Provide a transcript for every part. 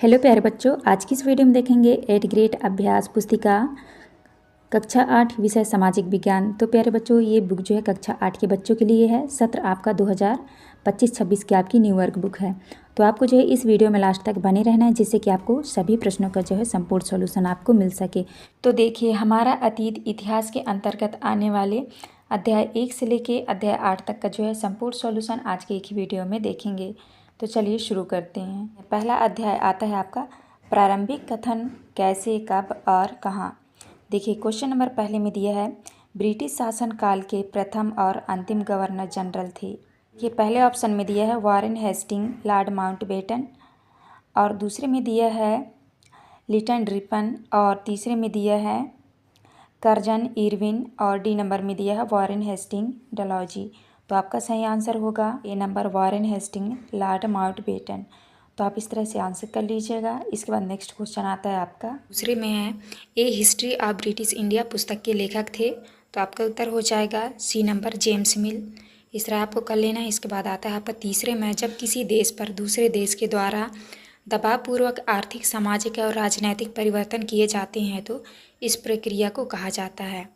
Hello प्यारे बच्चों, आज की इस वीडियो में देखेंगे 8th ग्रेड अभ्यास पुस्तिका कक्षा 8 विषय सामाजिक विज्ञान। तो प्यारे बच्चों, ये बुक जो है कक्षा 8 के बच्चों के लिए है। सत्र आपका 2025-26 की आपकी न्यू वर्क बुक है। तो आपको जो है इस वीडियो में लास्ट तक बने रहना है, जिससे कि आपको सभी प्रश्नों का जो है संपूर्ण सॉल्यूशन आपको मिल सके। तो देखिए, हमारा अतीत इतिहास के अंतर्गत आने वाले अध्याय 1 से लेके अध्याय 8 तक का जो है संपूर्ण सॉल्यूशन आज के एक ही वीडियो में देखेंगे। तो चलिए शुरू करते हैं। पहला अध्याय आता है आपका प्रारंभिक कथन कैसे, कब और कहाँ। देखिए, क्वेश्चन नंबर पहले में दिया है ब्रिटिश शासन काल के प्रथम और अंतिम गवर्नर जनरल थे। ये पहले ऑप्शन में दिया है वॉरेन हेस्टिंग, लॉर्ड माउंटबेटन, और दूसरे में दिया है लिटन रिपन, और तीसरे में दिया है कर्जन इरविन, और डी नंबर में दिया है वॉरेन हेस्टिंग डलहौजी। तो आपका सही आंसर होगा A number Warren Hasting, Lord Mountbatten. तो आप इस तरह से आंसर कर लीजिएगा। इसके बाद नेक्स्ट क्वेश्चन आता है आपका, दूसरे में है ए हिस्ट्री ऑफ ब्रिटिश इंडिया पुस्तक के लेखक थे। तो आपका उत्तर हो जाएगा सी नंबर जेम्स मिल। इस तरह आपको कर लेना है। इसके बाद आता है आपका तीसरे में, जब किसी देश पर दूसरे देश के द्वारा दबावपूर्वक आर्थिक, सामाजिक और राजनैतिक परिवर्तन किए जाते हैं तो इस प्रक्रिया को कहा जाता है।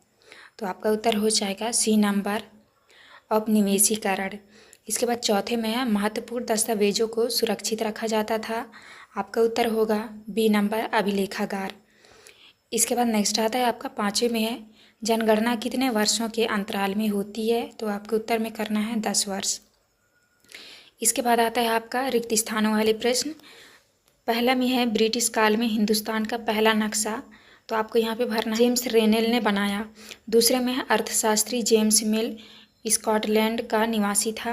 तो आपका उत्तर हो जाएगा सी नंबर औपनिवेशीकरण। इसके बाद चौथे में है महत्वपूर्ण दस्तावेजों को सुरक्षित रखा जाता था। आपका उत्तर होगा बी नंबर अभिलेखागार। इसके बाद नेक्स्ट आता है आपका पाँचवें में है जनगणना कितने वर्षों के अंतराल में होती है। तो आपके उत्तर में करना है 10 वर्ष। इसके बाद आता है आपका रिक्त स्थानों वाले प्रश्न। पहला में है ब्रिटिश काल में हिंदुस्तान का पहला नक्शा। तो आपको यहाँ पे भरना है जेम्स रेनेल ने बनाया। दूसरे में है अर्थशास्त्री जेम्स मिल स्कॉटलैंड का निवासी था।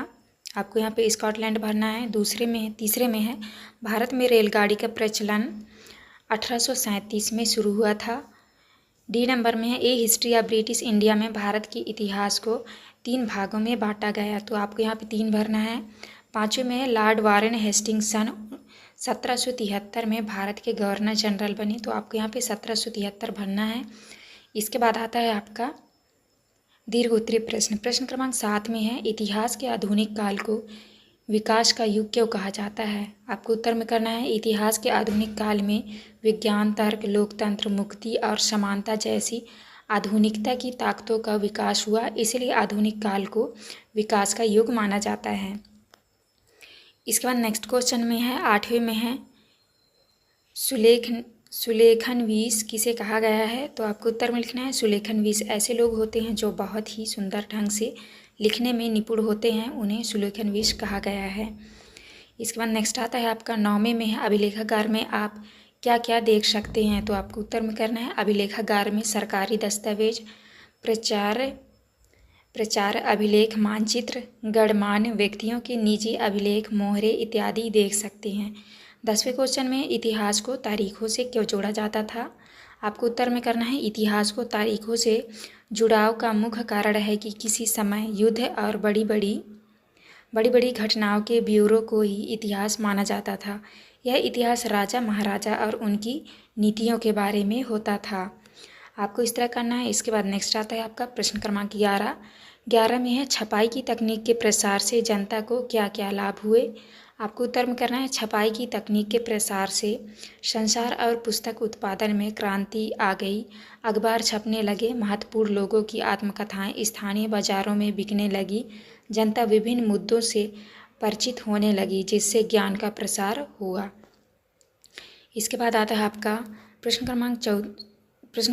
आपको यहाँ पे स्कॉटलैंड भरना है। तीसरे में है भारत में रेलगाड़ी का प्रचलन 1837 में शुरू हुआ था। डी नंबर में है ए हिस्ट्री ऑफ ब्रिटिश इंडिया में भारत के इतिहास को 3 भागों में बांटा गया। तो आपको यहाँ पे 3 भरना है। पाँचवें में है लॉर्ड वारेन हेस्टिंग्स सन 1773 में भारत के गवर्नर जनरल बने। तो आपको यहाँ पे 1773 भरना है। इसके बाद आता है आपका दीर्घ उत्तरीय प्रश्न। प्रश्न क्रमांक 7 में है इतिहास के आधुनिक काल को विकास का युग क्यों कहा जाता है। आपको उत्तर में करना है इतिहास के आधुनिक काल में विज्ञान, तर्क, लोकतंत्र, मुक्ति और समानता जैसी आधुनिकता की ताकतों का विकास हुआ, इसलिए आधुनिक काल को विकास का युग माना जाता है। इसके बाद नेक्स्ट क्वेश्चन में है 8वें में है सुलेखनवीस किसे कहा गया है। तो आपको उत्तर में लिखना है सुलेखनवीस ऐसे लोग होते हैं जो बहुत ही सुंदर ढंग से लिखने में निपुण होते हैं, उन्हें सुलेखनवीस कहा गया है। इसके बाद नेक्स्ट आता है आपका 9वें में है अभिलेखागार में आप क्या क्या देख सकते हैं। तो आपको उत्तर में करना है अभिलेखागार में सरकारी दस्तावेज, प्रचार अभिलेख, मानचित्र, गणमान्य व्यक्तियों के निजी अभिलेख, मोहरे इत्यादि देख सकते हैं। 10वें क्वेश्चन में इतिहास को तारीखों से क्यों जोड़ा जाता था। आपको उत्तर में करना है इतिहास को तारीखों से जुड़ाव का मुख्य कारण है कि किसी समय युद्ध और बड़ी बड़ी घटनाओं के ब्यूरो को ही इतिहास माना जाता था। यह इतिहास राजा महाराजा और उनकी नीतियों के बारे में होता था। आपको इस तरह करना है। इसके बाद नेक्स्ट आता है आपका प्रश्न क्रमांक 11 में है छपाई की तकनीक के प्रसार से जनता को क्या क्या लाभ हुए। आपको उत्तर में करना है छपाई की तकनीक के प्रसार से संसार और पुस्तक उत्पादन में क्रांति आ गई। अखबार छपने लगे, महत्वपूर्ण लोगों की आत्मकथाएं स्थानीय बाजारों में बिकने लगी, जनता विभिन्न मुद्दों से परिचित होने लगी, जिससे ज्ञान का प्रसार हुआ। इसके बाद आता है आपका प्रश्न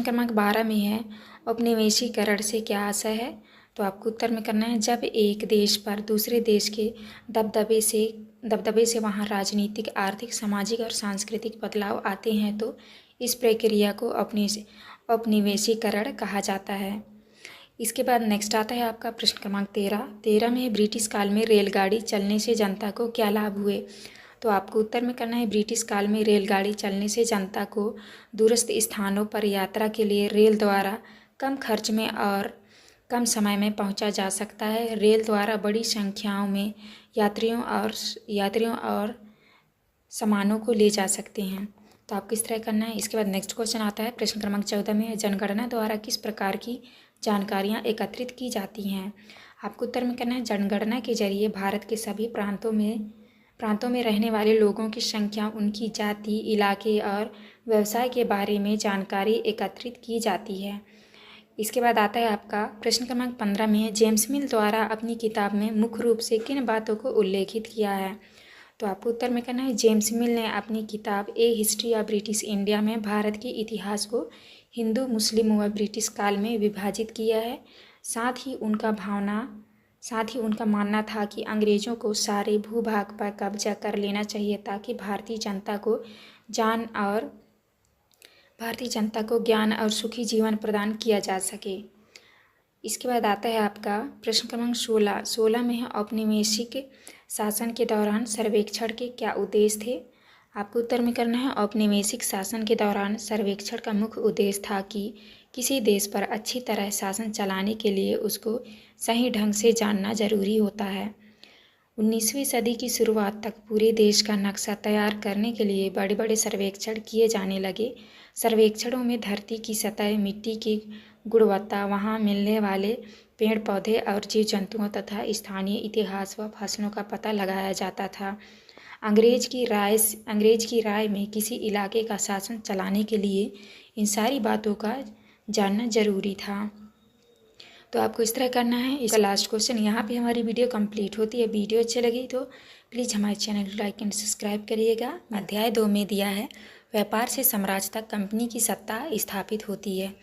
क्रमांक 12 में है औपनिवेशीकरण से क्या आशय है। तो आपको उत्तर में करना है जब एक देश पर दूसरे देश के दबदबे से वहाँ राजनीतिक, आर्थिक, सामाजिक और सांस्कृतिक बदलाव आते हैं तो इस प्रक्रिया को औपनिवेशीकरण कहा जाता है। इसके बाद नेक्स्ट आता है आपका प्रश्न क्रमांक 13 में ब्रिटिश काल में रेलगाड़ी चलने से जनता को क्या लाभ हुए। तो आपको उत्तर में करना है ब्रिटिश काल में रेलगाड़ी चलने से जनता को दूरस्थ स्थानों पर यात्रा के लिए रेल द्वारा कम खर्च में और कम समय में पहुंचा जा सकता है। रेल द्वारा बड़ी संख्याओं में यात्रियों और सामानों को ले जा सकते हैं। तो आपको इस तरह करना है। इसके बाद नेक्स्ट क्वेश्चन आता है प्रश्न क्रमांक 14 में जनगणना द्वारा किस प्रकार की जानकारियाँ एकत्रित की जाती हैं। आपको उत्तर में करना है जनगणना के जरिए भारत के सभी प्रांतों में रहने वाले लोगों की संख्या, उनकी जाति, इलाके और व्यवसाय के बारे में जानकारी एकत्रित की जाती है। इसके बाद आता है आपका प्रश्न क्रमांक 15 में है, जेम्स मिल द्वारा अपनी किताब में मुख्य रूप से किन बातों को उल्लेखित किया है। तो आपको उत्तर में करना है, जेम्स मिल ने अपनी किताब ए हिस्ट्री ऑफ ब्रिटिश इंडिया में भारत के इतिहास को हिंदू, मुस्लिम व ब्रिटिश काल में विभाजित किया है। साथ ही उनका मानना था कि अंग्रेज़ों को सारे भूभाग पर कब्जा कर लेना चाहिए ताकि भारतीय जनता को ज्ञान और सुखी जीवन प्रदान किया जा सके। इसके बाद आता है आपका प्रश्न क्रमांक 16 में है, औपनिवेशिक शासन के दौरान सर्वेक्षण के क्या उद्देश्य थे। आपको उत्तर में करना है, औपनिवेशिक शासन के दौरान सर्वेक्षण का मुख्य उद्देश्य था कि किसी देश पर अच्छी तरह शासन चलाने के लिए उसको सही ढंग से जानना जरूरी होता है। 19वीं सदी की शुरुआत तक पूरे देश का नक्शा तैयार करने के लिए बड़े बड़े सर्वेक्षण किए जाने लगे। सर्वेक्षणों में धरती की सतह, मिट्टी की गुणवत्ता, वहाँ मिलने वाले पेड़ पौधे और जीव जंतुओं तथा स्थानीय इतिहास व फसलों का पता लगाया जाता था। अंग्रेज की राय में किसी इलाके का शासन चलाने के लिए इन सारी बातों का जानना जरूरी था। तो आपको इस तरह करना है। इसका लास्ट क्वेश्चन यहाँ पे हमारी वीडियो कंप्लीट होती है। वीडियो अच्छी लगी तो प्लीज़ हमारे चैनल को लाइक एंड सब्सक्राइब करिएगा। अध्याय 2 में दिया है, व्यापार से साम्राज्य तक कंपनी की सत्ता स्थापित होती है।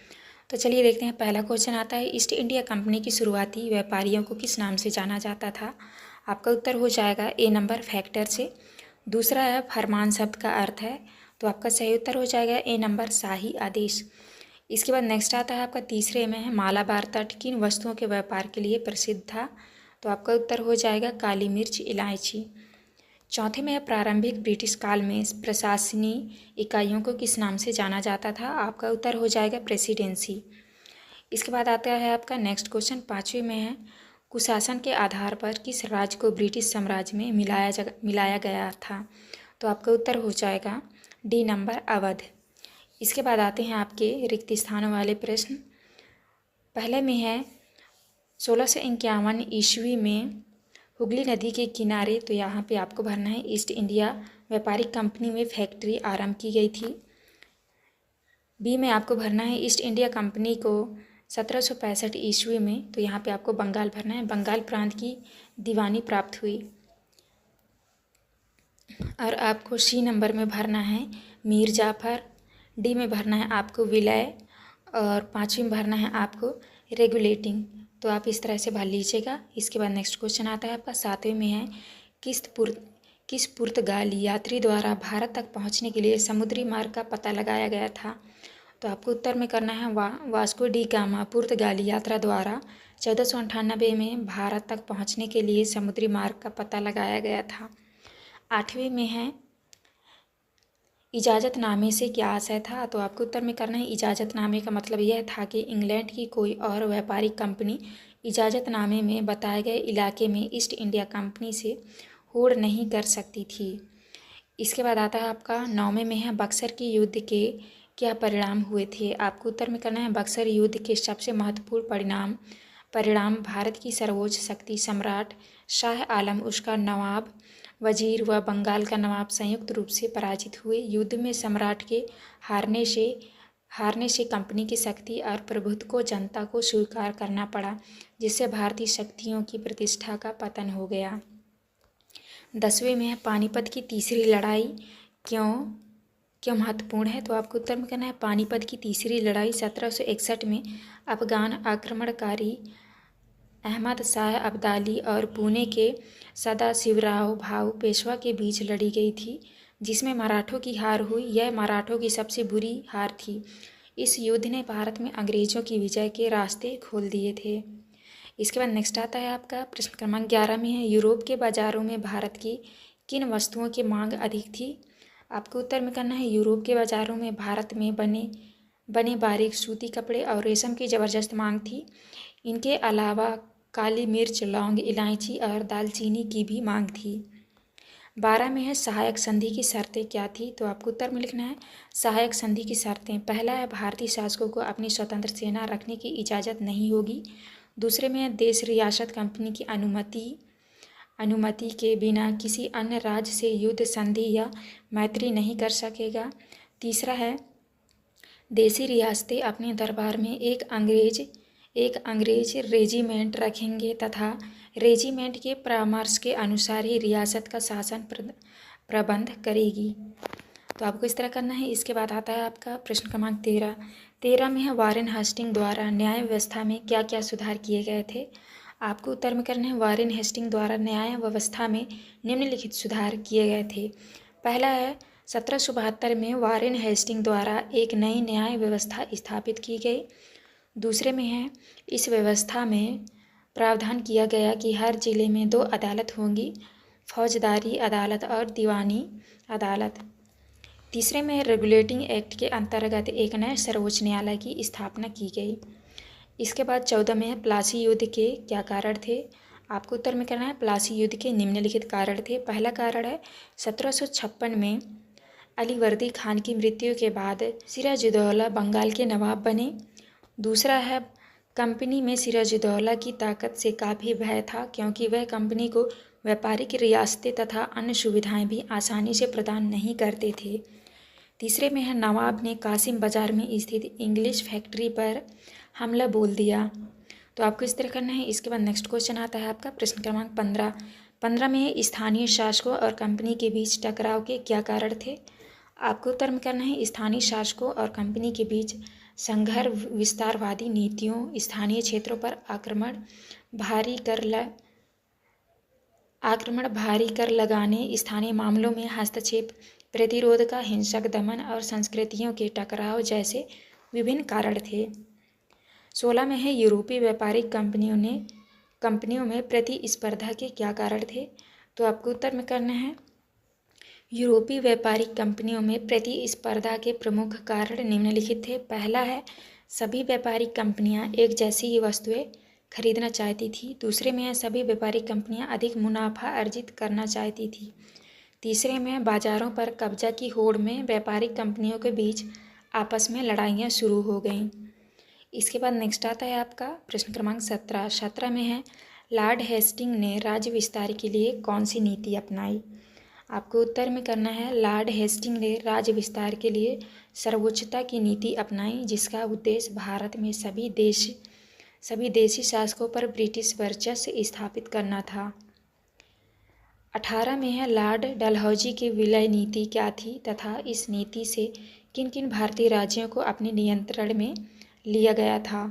तो चलिए देखते हैं। पहला क्वेश्चन आता है, ईस्ट इंडिया कंपनी की शुरुआती व्यापारियों को किस नाम से जाना जाता था। आपका उत्तर हो जाएगा ए नंबर, फैक्टर से। दूसरा है, फरमान शब्द का अर्थ है, तो आपका सही उत्तर हो जाएगा ए नंबर, शाही आदेश। इसके बाद नेक्स्ट आता है आपका तीसरे में है, मालाबार तट किन वस्तुओं के व्यापार के लिए प्रसिद्ध था। तो आपका उत्तर हो जाएगा काली मिर्च, इलायची। चौथे में है, प्रारंभिक ब्रिटिश काल में प्रशासनिक इकाइयों को किस नाम से जाना जाता था। आपका उत्तर हो जाएगा प्रेसिडेंसी। इसके बाद आता है आपका नेक्स्ट क्वेश्चन, पाँचवें में है, कुशासन के आधार पर किस राज्य को ब्रिटिश साम्राज्य में मिलाया गया था। तो आपका उत्तर हो जाएगा डी नंबर, अवध। इसके बाद आते हैं आपके रिक्त स्थानों वाले प्रश्न। पहले में है, 1651 ईस्वी में हुगली नदी के किनारे, तो यहाँ पे आपको भरना है, ईस्ट इंडिया व्यापारिक कंपनी में फैक्ट्री आरंभ की गई थी। बी में आपको भरना है, ईस्ट इंडिया कंपनी को 1765 ईस्वी में, तो यहाँ पे आपको बंगाल भरना है, बंगाल प्रांत की दीवानी प्राप्त हुई। और आपको सी नंबर में भरना है मीर जाफर। डी में भरना है आपको विलय, और पाँचवीं में भरना है आपको रेगुलेटिंग। तो आप इस तरह से भर लीजिएगा। इसके बाद नेक्स्ट क्वेश्चन आता है आपका सातवें में है, किस पुर्तगाली यात्री द्वारा भारत तक पहुंचने के लिए समुद्री मार्ग का पता लगाया गया था। तो आपको उत्तर में करना है, वास्को डी गामा पुर्तगाली यात्रा द्वारा 1498 में भारत तक पहुंचने के लिए समुद्री मार्ग का पता लगाया गया था। आठवीं में है, इजाज़तनामे से क्या आशय था। तो आपको उत्तर में करना है, इजाज़तनामे का मतलब यह था कि इंग्लैंड की कोई और व्यापारिक कंपनी इजाज़तनामे में बताए गए इलाके में ईस्ट इंडिया कंपनी से होड़ नहीं कर सकती थी। इसके बाद आता है आपका नौवें में है, बक्सर के युद्ध के क्या परिणाम हुए थे। आपको उत्तर में करना है, बक्सर युद्ध के सबसे महत्वपूर्ण परिणाम भारत की सर्वोच्च शक्ति सम्राट शाह आलम, उसका नवाब वजीर व बंगाल का नवाब संयुक्त रूप से पराजित हुए। युद्ध में सम्राट के हारने से कंपनी की शक्ति और प्रभुत्व को जनता को स्वीकार करना पड़ा, जिससे भारतीय शक्तियों की प्रतिष्ठा का पतन हो गया। 10वें में है, पानीपत की तीसरी लड़ाई क्यों महत्वपूर्ण है। तो आपको उत्तर में करना है, पानीपत की तीसरी लड़ाई 1761 में अफगान आक्रमणकारी अहमद शाह अब्दाली और पुणे के सदाशिवराव भाऊ पेशवा के बीच लड़ी गई थी, जिसमें मराठों की हार हुई। यह मराठों की सबसे बुरी हार थी। इस युद्ध ने भारत में अंग्रेजों की विजय के रास्ते खोल दिए थे। इसके बाद नेक्स्ट आता है आपका प्रश्न क्रमांक 11 में है, यूरोप के बाज़ारों में भारत की किन वस्तुओं की मांग अधिक थी। आपको उत्तर में करना है, यूरोप के बाज़ारों में भारत में बने बारीक सूती कपड़े और रेशम की ज़बरदस्त मांग थी। इनके अलावा काली मिर्च, लौंग, इलायची और दालचीनी की भी मांग थी। 12 में है, सहायक संधि की शर्तें क्या थी। तो आपको उत्तर में लिखना है, सहायक संधि की शर्तें। पहला है, भारतीय शासकों को अपनी स्वतंत्र सेना रखने की इजाज़त नहीं होगी। दूसरे में है, देश रियासत कंपनी की अनुमति के बिना किसी अन्य राज्य से युद्ध संधि या मैत्री नहीं कर सकेगा। तीसरा है, देसी रियासतें अपने दरबार में एक अंग्रेज रेजिमेंट रखेंगे तथा रेजिमेंट के परामर्श के अनुसार ही रियासत का शासन प्रबंध करेगी। तो आपको इस तरह करना है। इसके बाद आता है आपका प्रश्न क्रमांक 13 में है, वारेन हेस्टिंग द्वारा न्याय व्यवस्था में क्या क्या सुधार किए गए थे। आपको उत्तर में करना है, वारेन हेस्टिंग द्वारा न्याय व्यवस्था में निम्नलिखित सुधार किए गए थे। पहला है, 1772 में वारेन हेस्टिंग द्वारा एक नई न्याय व्यवस्था स्थापित की गई। दूसरे में है, इस व्यवस्था में प्रावधान किया गया कि हर जिले में 2 अदालत होंगी, फौजदारी अदालत और दीवानी अदालत। तीसरे में रेगुलेटिंग एक्ट के अंतर्गत एक नए सर्वोच्च न्यायालय की स्थापना की गई। इसके बाद 14 में है, प्लासी युद्ध के क्या कारण थे। आपको उत्तर में करना है, प्लासी युद्ध के निम्नलिखित कारण थे। पहला कारण है, 1756 में अलीवर्दी खान की मृत्यु के बाद सिराजुद्दौला बंगाल के नवाब बने। दूसरा है, कंपनी में सिराजुद्दौला की ताकत से काफ़ी भय था क्योंकि वह कंपनी को व्यापारिक रियासतें तथा अन्य सुविधाएं भी आसानी से प्रदान नहीं करते थे। तीसरे में है, नवाब ने कासिम बाजार में स्थित इंग्लिश फैक्ट्री पर हमला बोल दिया। तो आपको इस तरह करना है। इसके बाद नेक्स्ट क्वेश्चन आता है आपका प्रश्न क्रमांक 15 में है, स्थानीय शासकों और कंपनी के बीच टकराव के क्या कारण थे। आपको उत्तर में करना है, स्थानीय शासकों और कंपनी के बीच संघर्ष विस्तारवादी नीतियों, स्थानीय क्षेत्रों पर आक्रमण, भारी कर लगाने, स्थानीय मामलों में हस्तक्षेप, प्रतिरोध का हिंसक दमन और संस्कृतियों के टकराव जैसे विभिन्न कारण थे। 16 में है, यूरोपीय व्यापारिक कंपनियों में प्रतिस्पर्धा के क्या कारण थे। तो आपको उत्तर में करना है, यूरोपीय व्यापारिक कंपनियों में प्रतिस्पर्धा के प्रमुख कारण निम्नलिखित थे। पहला है, सभी व्यापारिक कंपनियां एक जैसी ही वस्तुएं खरीदना चाहती थी। दूसरे में है, सभी व्यापारिक कंपनियां अधिक मुनाफा अर्जित करना चाहती थी। तीसरे में, बाजारों पर कब्जा की होड़ में व्यापारिक कंपनियों के बीच आपस में लड़ाइयाँ शुरू हो गईं। इसके बाद नेक्स्ट आता है आपका प्रश्न क्रमांक 17 में है, लॉर्ड हेस्टिंग ने राज्य विस्तार के लिए कौन सी नीति अपनाई। आपको उत्तर में करना है, लॉर्ड हेस्टिंग ने राज्य विस्तार के लिए सर्वोच्चता की नीति अपनाई जिसका उद्देश्य भारत में सभी देशी शासकों पर ब्रिटिश वर्चस्व स्थापित करना था। 18 में है, लॉर्ड डलहौजी की विलय नीति क्या थी तथा इस नीति से किन किन भारतीय राज्यों को अपने नियंत्रण में लिया गया था।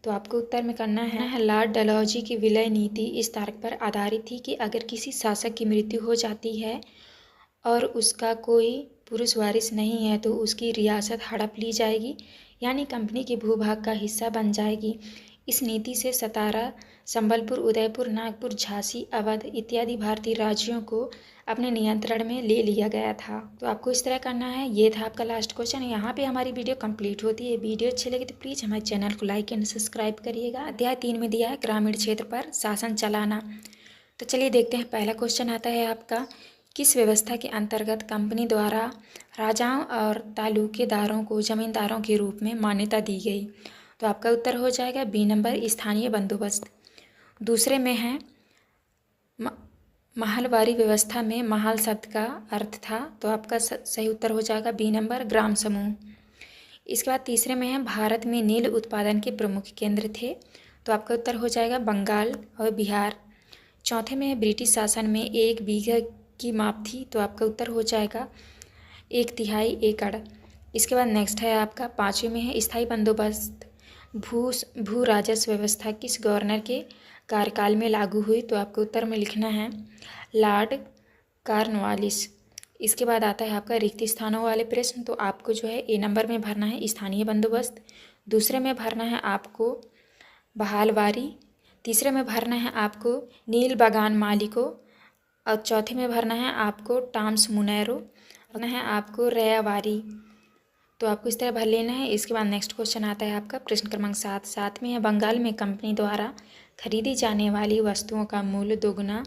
तो आपको उत्तर में करना है, लॉर्ड डलहौजी की विलय नीति इस तर्क पर आधारित थी कि अगर किसी शासक की मृत्यु हो जाती है और उसका कोई पुरुष वारिस नहीं है तो उसकी रियासत हड़प ली जाएगी, यानी कंपनी के भूभाग का हिस्सा बन जाएगी। इस नीति से सतारा, संबलपुर, उदयपुर, नागपुर, झांसी, अवध इत्यादि भारतीय राज्यों को अपने नियंत्रण में ले लिया गया था। तो आपको इस तरह करना है। ये था आपका लास्ट क्वेश्चन। यहाँ पे हमारी वीडियो कंप्लीट होती है। वीडियो अच्छी लगी तो प्लीज़ हमारे चैनल को लाइक एंड सब्सक्राइब करिएगा। अध्याय 3 में दिया है ग्रामीण क्षेत्र पर शासन चलाना। तो चलिए देखते हैं। पहला क्वेश्चन आता है आपका, किस व्यवस्था के अंतर्गत कंपनी द्वारा राजाओं और तालुकेदारों को जमींदारों के रूप में मान्यता दी गई। तो आपका उत्तर हो जाएगा बी नंबर, स्थानीय बंदोबस्त। दूसरे में है, महलवारी व्यवस्था में महल शब्द का अर्थ था। तो आपका सही उत्तर हो जाएगा बी नंबर, ग्राम समूह। इसके बाद तीसरे में है, भारत में नील उत्पादन के प्रमुख केंद्र थे। तो आपका उत्तर हो जाएगा बंगाल और बिहार। चौथे में है, ब्रिटिश शासन में 1 बीघा की माप थी। तो आपका उत्तर हो जाएगा 1/3 एकड़। इसके बाद नेक्स्ट है आपका 5वें में है, स्थायी बंदोबस्त भू राजस्व व्यवस्था किस गवर्नर के कार्यकाल में लागू हुई। तो आपको उत्तर में लिखना है लॉर्ड कॉर्नवालिस। इसके बाद आता है आपका रिक्त स्थानों वाले प्रश्न। तो आपको जो है ए नंबर में भरना है स्थानीय बंदोबस्त, दूसरे में भरना है आपको बहालवारी, तीसरे में भरना है आपको नील बागान मालिकों और चौथे में भरना है आपको टॉम्स मुनैरो, भरना है आपको रयावारी। तो आपको इस तरह भर लेना है। इसके बाद नेक्स्ट क्वेश्चन आता है आपका प्रश्न क्रमांक 7 में है, बंगाल में कंपनी द्वारा खरीदी जाने वाली वस्तुओं का मूल्य दोगुना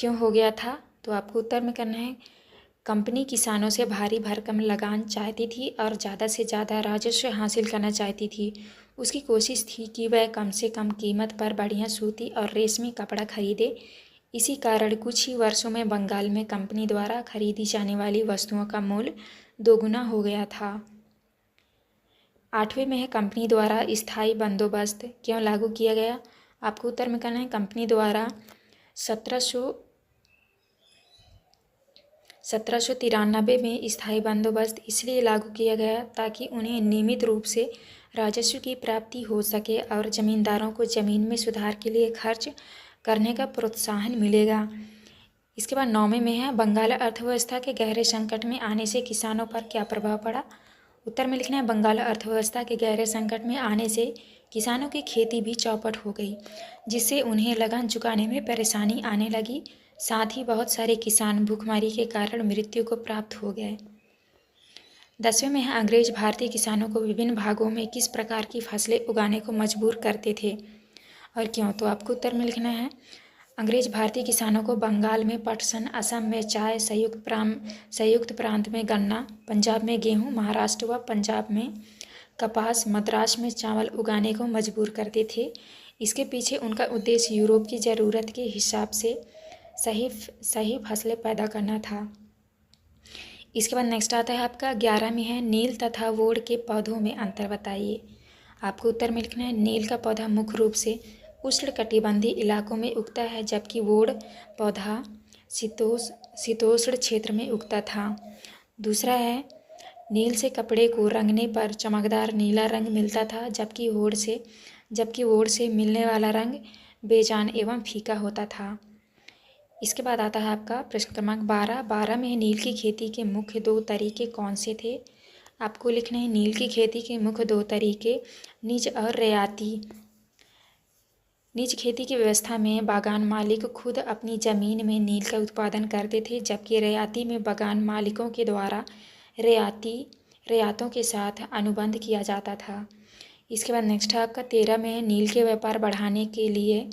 क्यों हो गया था। तो आपको उत्तर में करना है, कंपनी किसानों से भारी भरकम लगान चाहती थी और ज़्यादा से ज़्यादा राजस्व हासिल करना चाहती थी। उसकी कोशिश थी कि वह कम से कम कीमत पर बढ़िया सूती और रेशमी कपड़ा खरीदे। इसी कारण कुछ ही वर्षों में बंगाल में कंपनी द्वारा खरीदी जाने वाली वस्तुओं का मूल्य दोगुना हो गया था। 8वें में है कंपनी द्वारा स्थायी बंदोबस्त क्यों लागू किया गया। आपको उत्तर में करना है कंपनी द्वारा 1793 में स्थायी बंदोबस्त इसलिए लागू किया गया ताकि उन्हें नियमित रूप से राजस्व की प्राप्ति हो सके और जमींदारों को जमीन में सुधार के लिए खर्च करने का प्रोत्साहन मिलेगा। इसके बाद 9वें में है बंगाल अर्थव्यवस्था के गहरे संकट में आने से किसानों पर क्या प्रभाव पड़ा। उत्तर में लिखना है बंगाल अर्थव्यवस्था के गहरे संकट में आने से किसानों की खेती भी चौपट हो गई, जिससे उन्हें लगान चुकाने में परेशानी आने लगी। साथ ही बहुत सारे किसान भूखमरी के कारण मृत्यु को प्राप्त हो गए। 10वें में है अंग्रेज भारतीय किसानों को विभिन्न भागों में किस प्रकार की फसलें उगाने को मजबूर करते थे और क्यों। तो आपको उत्तर में लिखना है अंग्रेज भारतीय किसानों को बंगाल में पटसन, असम में चाय, संयुक्त प्रांत में गन्ना, पंजाब में गेहूं, महाराष्ट्र व पंजाब में कपास, मद्रास में चावल उगाने को मजबूर करते थे। इसके पीछे उनका उद्देश्य यूरोप की ज़रूरत के हिसाब से सही फसलें पैदा करना था। इसके बाद नेक्स्ट आता है आपका 11 में है नील तथा वोड़ के पौधों में अंतर बताइए। आपको उत्तर में लिखना है नील का पौधा मुख्य रूप से उष्णकटिबंधीय इलाकों में उगता है, जबकि वोड़ पौधा शीतोष्ण क्षेत्र में उगता था। दूसरा है नील से कपड़े को रंगने पर चमकदार नीला रंग मिलता था, जबकि वोड़ से मिलने वाला रंग बेजान एवं फीका होता था। इसके बाद आता है आपका प्रश्न क्रमांक 12 में नील की खेती के मुख्य 2 तरीके कौन से थे। आपको लिखना है नील की खेती के मुख्य 2 तरीके निज और रियायती। निज खेती की व्यवस्था में बागान मालिक खुद अपनी ज़मीन में नील का उत्पादन करते थे, जबकि रियायती में बागान मालिकों के द्वारा रियायतों के साथ अनुबंध किया जाता था। इसके बाद नेक्स्ट है आपका 13 में है नील के व्यापार बढ़ाने के लिए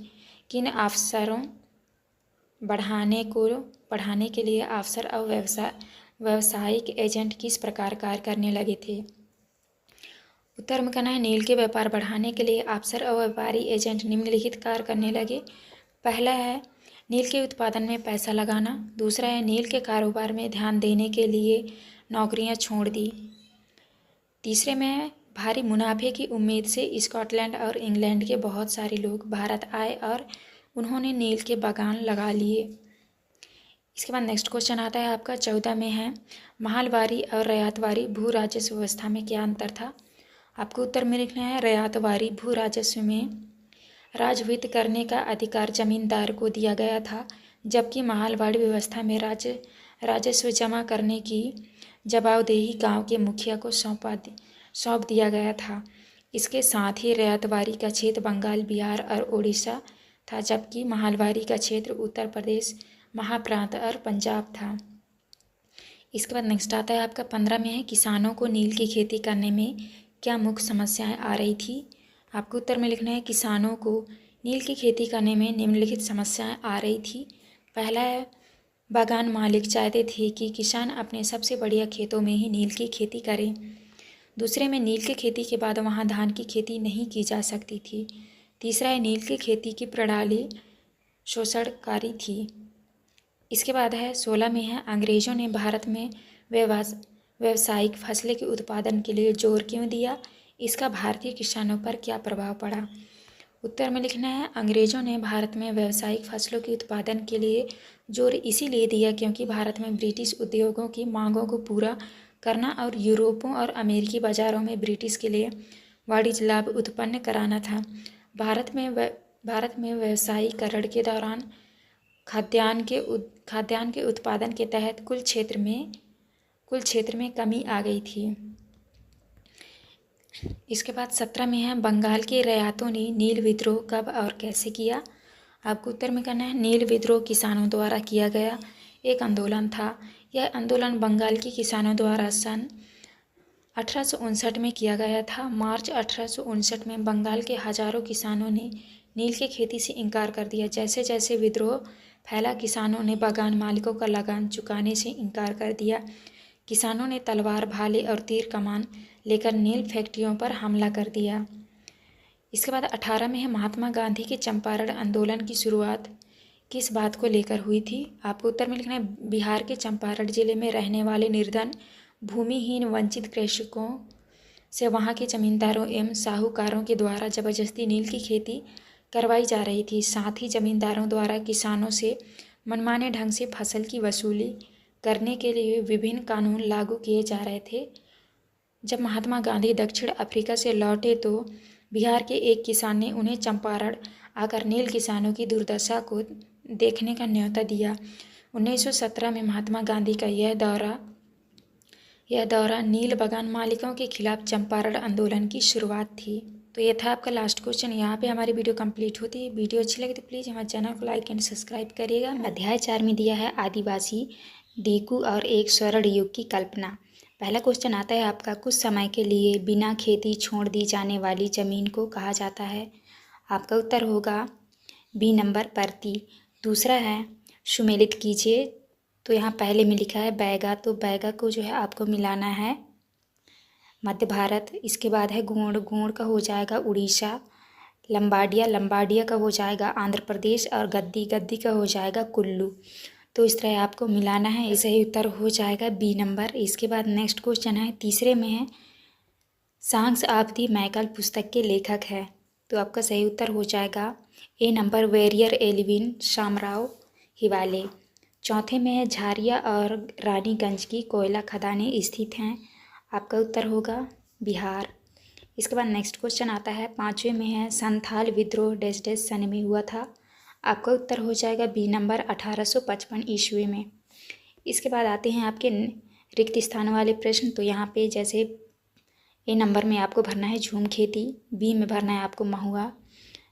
किन अवसरों बढ़ाने के लिए अफसर और व्यावसायिक एजेंट किस प्रकार कार्य करने लगे थे। उत्तर में कहना है नील के व्यापार बढ़ाने के लिए अफसर और व्यापारी एजेंट निम्नलिखित कार्य करने लगे। पहला है नील के उत्पादन में पैसा लगाना। दूसरा है नील के कारोबार में ध्यान देने के लिए नौकरियां छोड़ दी। तीसरे में है भारी मुनाफे की उम्मीद से स्कॉटलैंड और इंग्लैंड के बहुत सारे लोग भारत आए और उन्होंने नील के बागान लगा लिए। इसके बाद नेक्स्ट क्वेश्चन आता है आपका 14 में है महलवारी और रैयतवारी भू राजस्व व्यवस्था में क्या अंतर था। आपको उत्तर में लिखना है रैयतवारी भू राजस्व में राजवित्त करने का अधिकार जमींदार को दिया गया था, जबकि महलवाड़ी व्यवस्था में राजस्व जमा करने की जवाबदेही गांव के मुखिया को सौंप दिया गया था। इसके साथ ही रैयतवारी का क्षेत्र बंगाल, बिहार और उड़ीसा था, जबकि महलवारी का क्षेत्र उत्तर प्रदेश, महाप्रांत और पंजाब था। इसके बाद नेक्स्ट आता है आपका 15 में है किसानों को नील की खेती करने में क्या मुख्य समस्याएं आ रही थी। आपको उत्तर में लिखना है किसानों को नील की खेती करने में निम्नलिखित समस्याएं आ रही थी। पहला है बागान मालिक चाहते थे कि किसान अपने सबसे बढ़िया खेतों में ही नील की खेती करें। दूसरे में नील की खेती के बाद वहां धान की खेती नहीं की जा सकती थी। तीसरा है नील की खेती की प्रणाली शोषणकारी थी। इसके बाद है 16 में है अंग्रेज़ों ने भारत में व्यावसायिक फसलें के उत्पादन के लिए जोर क्यों दिया, इसका भारतीय किसानों पर क्या प्रभाव पड़ा। उत्तर में लिखना है अंग्रेज़ों ने भारत में व्यावसायिक फसलों के उत्पादन के लिए जोर इसीलिए दिया क्योंकि भारत में ब्रिटिश उद्योगों की मांगों को पूरा करना और यूरोपों और अमेरिकी बाज़ारों में ब्रिटिश के लिए वाणिज्य लाभ उत्पन्न कराना था। भारत में व्यावसायीकरण के दौरान खाद्यान्न के उत्पादन के तहत कुल क्षेत्र में कमी आ गई थी। इसके बाद 17 में है बंगाल के रैयतों ने नील विद्रोह कब और कैसे किया। आपको उत्तर में करना है नील विद्रोह किसानों द्वारा किया गया एक आंदोलन था। यह आंदोलन बंगाल के किसानों द्वारा सन 1859 में किया गया था। मार्च 1859 में बंगाल के हजारों किसानों ने नील की खेती से इनकार कर दिया। जैसे जैसे विद्रोह फैला, किसानों ने बागान मालिकों का लगान चुकाने से इनकार कर दिया। किसानों ने तलवार, भाले और तीर कमान लेकर नील फैक्ट्रियों पर हमला कर दिया। इसके बाद 18 में है महात्मा गांधी के चंपारण आंदोलन की शुरुआत किस बात को लेकर हुई थी? आपको उत्तर में लिखना है बिहार के चंपारण जिले में रहने वाले निर्धन भूमिहीन वंचित कृषकों से वहां के जमींदारों एवं साहूकारों के द्वारा जबरदस्ती नील की खेती करवाई जा रही थी। साथ ही जमींदारों द्वारा किसानों से मनमाने ढंग से फसल की वसूली करने के लिए विभिन्न कानून लागू किए जा रहे थे। जब महात्मा गांधी दक्षिण अफ्रीका से लौटे तो बिहार के एक किसान ने उन्हें चंपारण आकर नील किसानों की दुर्दशा को देखने का न्योता दिया। 1917 में महात्मा गांधी का यह दौरा नील बागान मालिकों के खिलाफ चंपारण आंदोलन की शुरुआत थी। तो ये था आपका लास्ट क्वेश्चन। यहाँ पे हमारी वीडियो कंप्लीट होती है। वीडियो अच्छी लगी तो प्लीज़ हमारे चैनल को लाइक एंड सब्सक्राइब करिएगा। अध्याय 4 में दिया है आदिवासी डीकू और एक स्वर्ण युग की कल्पना। पहला क्वेश्चन आता है आपका, कुछ समय के लिए बिना खेती छोड़ दी जाने वाली ज़मीन को कहा जाता है? आपका उत्तर होगा बी नंबर परती। दूसरा है सुमेलित कीजिए, तो यहाँ पहले में लिखा है बैगा, तो बैगा को जो है आपको मिलाना है मध्य भारत। इसके बाद है गोंड, गोंड का हो जाएगा उड़ीसा। लंबाडिया, लंबाडिया का हो जाएगा आंध्र प्रदेश। और गद्दी, गद्दी का हो जाएगा कुल्लू। तो इस तरह आपको मिलाना है। इसे ही उत्तर हो जाएगा बी नंबर। इसके बाद नेक्स्ट क्वेश्चन है, तीसरे में है सांग्स ऑफ दी मैकल पुस्तक के लेखक है? तो आपका सही उत्तर हो जाएगा ए नंबर वेरियर एलिविन शामराव हिवाले। चौथे में है झारिया और रानीगंज की कोयला खदानें स्थित हैं? आपका उत्तर होगा बिहार। इसके बाद नेक्स्ट क्वेश्चन आता है, पाँचवें में है संथाल विद्रोह डैश डैश सन में हुआ था? आपका उत्तर हो जाएगा बी नंबर 1855 ईस्वी में। इसके बाद आते हैं आपके रिक्त स्थान वाले प्रश्न। तो यहाँ पे जैसे ए नंबर में आपको भरना है झूम खेती, बी में भरना है आपको महुआ,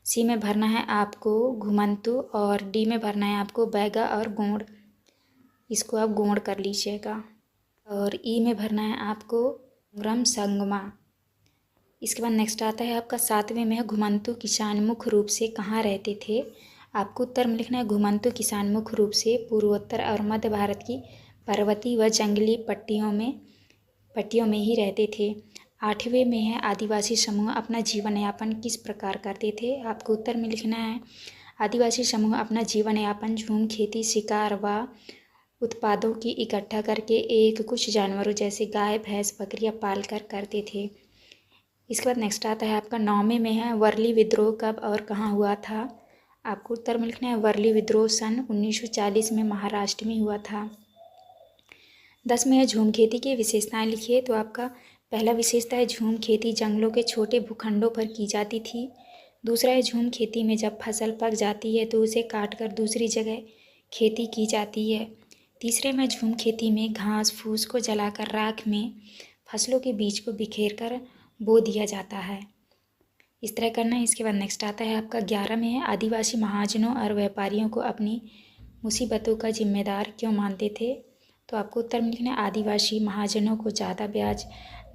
सी में भरना है आपको घुमंतु और डी में भरना है आपको बैगा और गोंड। इसको आप गोंड कर लीजिएगा। और ई में भरना है आपको ग्रम संगमा। इसके बाद नेक्स्ट आता है आपका सातवें में है घुमंतु किसान मुख्य रूप से कहाँ रहते थे? आपको उत्तर में लिखना है घुमंतु किसान मुख्य रूप से पूर्वोत्तर और मध्य भारत की पर्वतीय व जंगली पट्टियों में ही रहते थे। आठवें में है आदिवासी समूह अपना जीवन यापन किस प्रकार करते थे? आपको उत्तर में लिखना है आदिवासी समूह अपना जीवन यापन झूम खेती, शिकार व उत्पादों की इकट्ठा करके एक कुछ जानवरों जैसे गाय, भैंस, बकरियां पालकर करते थे। इसके बाद नेक्स्ट आता है आपका नौवें में है वर्ली विद्रोह कब और कहाँ हुआ था? आपको उत्तर में लिखना है वर्ली विद्रोह सन 1940 में महाराष्ट्र में हुआ था। 10 में है झूम खेती की विशेषताएं लिखिए। तो आपका पहला विशेषता है झूम खेती जंगलों के छोटे भूखंडों पर की जाती थी। दूसरा है झूम खेती में जब फसल पक जाती है तो उसे काटकर दूसरी जगह खेती की जाती है। तीसरे में झूम खेती में घास फूस को जलाकर राख में फसलों के बीज को बिखेर कर बो दिया जाता है। इस तरह करना है। इसके बाद नेक्स्ट आता है आपका 11 में है आदिवासी महाजनों और व्यापारियों को अपनी मुसीबतों का जिम्मेदार क्यों मानते थे? तो आपको उत्तर में लिखना है आदिवासी महाजनों को ज़्यादा ब्याज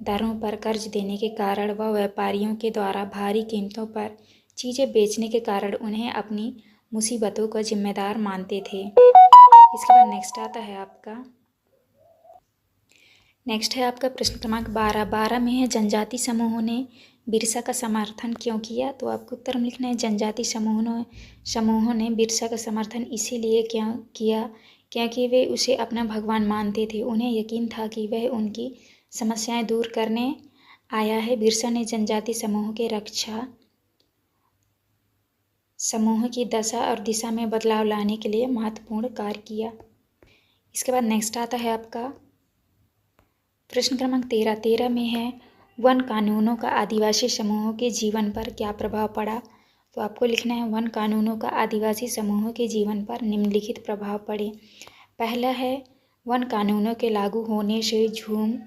दरों पर कर्ज देने के कारण व व्यापारियों के द्वारा भारी कीमतों पर चीज़ें बेचने के कारण उन्हें अपनी मुसीबतों का जिम्मेदार मानते थे। इसके बाद नेक्स्ट आता है आपका प्रश्न क्रमांक 12 में है जनजाति समूहों ने बिरसा का समर्थन क्यों किया? तो आपको उत्तर में लिखना है जनजाति समूहों ने बिरसा का समर्थन इसीलिए क्यों किया क्योंकि वे उसे अपना भगवान मानते थे। उन्हें यकीन था कि वह उनकी समस्याएं दूर करने आया है। बिरसा ने जनजाति समूह की दशा और दिशा में बदलाव लाने के लिए महत्वपूर्ण कार्य किया। इसके बाद नेक्स्ट आता है आपका प्रश्न क्रमांक 13 में है वन कानूनों का आदिवासी समूहों के जीवन पर क्या प्रभाव पड़ा? तो आपको लिखना है वन कानूनों का आदिवासी समूहों के जीवन पर निम्नलिखित प्रभाव पड़े। पहला है वन कानूनों के लागू होने से झूम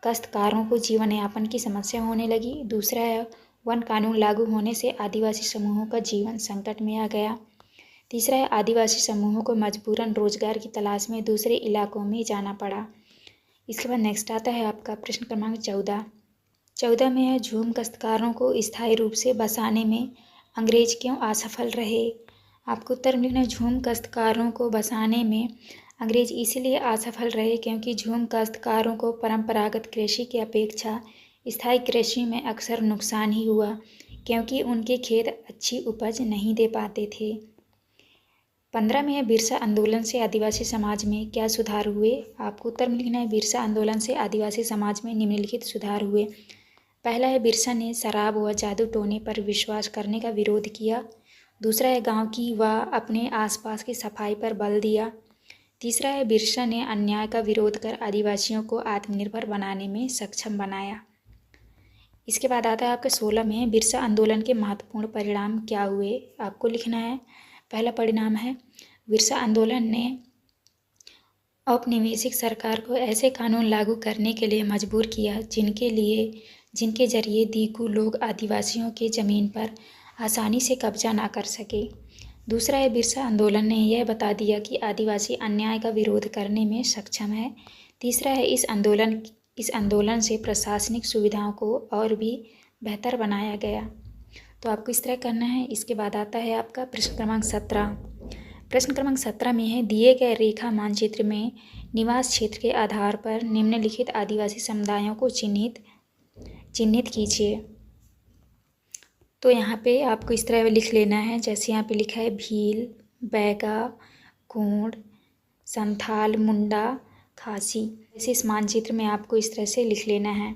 काश्तकारों को जीवन यापन की समस्या होने लगी। दूसरा है वन कानून लागू होने से आदिवासी समूहों का जीवन संकट में आ गया। तीसरा है आदिवासी समूहों को मजबूरन रोजगार की तलाश में दूसरे इलाकों में जाना पड़ा। इसके बाद नेक्स्ट आता है आपका प्रश्न क्रमांक 14 में है झूम काश्तकारों को स्थायी रूप से बसाने में अंग्रेज क्यों असफल रहे? आपको उत्तर में लिखना है झूम काश्तकारों को बसाने में अंग्रेज इसलिए असफल रहे क्योंकि झूम काश्तकारों को परंपरागत कृषि की अपेक्षा स्थायी कृषि में अक्सर नुकसान ही हुआ क्योंकि उनके खेत अच्छी उपज नहीं दे पाते थे। 15 में है बिरसा आंदोलन से आदिवासी समाज में क्या सुधार हुए। आपको उत्तर में लिखना है बिरसा आंदोलन से आदिवासी समाज में निम्नलिखित सुधार हुए। पहला है बिरसा ने शराब व जादू टोने पर विश्वास करने का विरोध किया। दूसरा है गांव की व अपने आसपास की सफाई पर बल दिया। तीसरा है बिरसा ने अन्याय का विरोध कर आदिवासियों को आत्मनिर्भर बनाने में सक्षम बनाया। इसके बाद आता है आपके 16 में बिरसा आंदोलन के महत्वपूर्ण परिणाम क्या हुए। आपको लिखना है पहला परिणाम है बिरसा आंदोलन ने औपनिवेशिक सरकार को ऐसे कानून लागू करने के लिए मजबूर किया जिनके जरिए दीकू लोग आदिवासियों के ज़मीन पर आसानी से कब्जा ना कर सके। दूसरा है बिरसा आंदोलन ने यह बता दिया कि आदिवासी अन्याय का विरोध करने में सक्षम है। तीसरा है इस आंदोलन से प्रशासनिक सुविधाओं को और भी बेहतर बनाया गया। तो आपको इस तरह करना है। इसके बाद आता है आपका प्रश्न क्रमांक 17। प्रश्न क्रमांक 17 में है दिए गए रेखा मानचित्र में निवास क्षेत्र के आधार पर निम्नलिखित आदिवासी समुदायों को चिन्हित कीजिए। तो यहाँ पे आपको इस तरह लिख लेना है, जैसे यहाँ पे लिखा है भील, बैगा, गोंड, संथाल, मुंडा, खासी। जैसे इस मानचित्र में आपको इस तरह से लिख लेना है।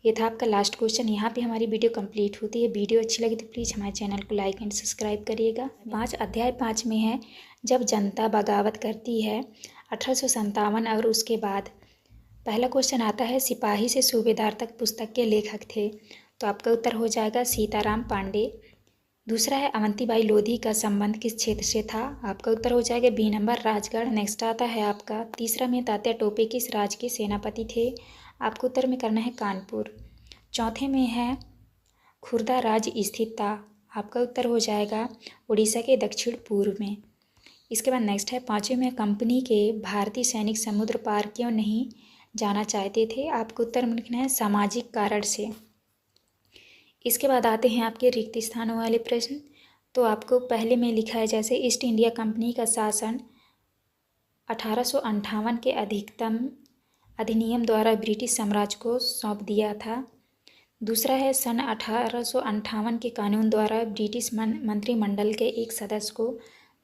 ये था आपका लास्ट क्वेश्चन। यहाँ पे हमारी वीडियो कंप्लीट होती है। वीडियो अच्छी लगी तो प्लीज़ हमारे चैनल को लाइक एंड सब्सक्राइब करिएगा। अध्याय 5 में है जब जनता बगावत करती है 1857 और उसके बाद। पहला क्वेश्चन आता है सिपाही से सूबेदार तक पुस्तक के लेखक थे। तो आपका उत्तर हो जाएगा सीताराम पांडे। दूसरा है अवंतीबाई लोधी का संबंध किस क्षेत्र से था। आपका उत्तर हो जाएगा बी नंबर राजगढ़। नेक्स्ट आता है आपका तीसरा में तात्या टोपे किस राज्य के सेनापति थे। आपको उत्तर में करना है कानपुर। चौथे में है खुर्दा राज्य स्थित था। आपका उत्तर हो जाएगा उड़ीसा के दक्षिण पूर्व में। इसके बाद नेक्स्ट है पाँचवें में कंपनी के भारतीय सैनिक समुद्र पार क्यों नहीं जाना चाहते थे। आपको उत्तर में लिखना है सामाजिक कारण से। इसके बाद आते हैं आपके रिक्त स्थानों वाले प्रश्न। तो आपको पहले में लिखा है जैसे ईस्ट इंडिया कंपनी का शासन 1858 के अधिकतम अधिनियम द्वारा ब्रिटिश साम्राज्य को सौंप दिया था। दूसरा है सन 1858 के कानून द्वारा ब्रिटिश मंत्रिमंडल के एक सदस्य को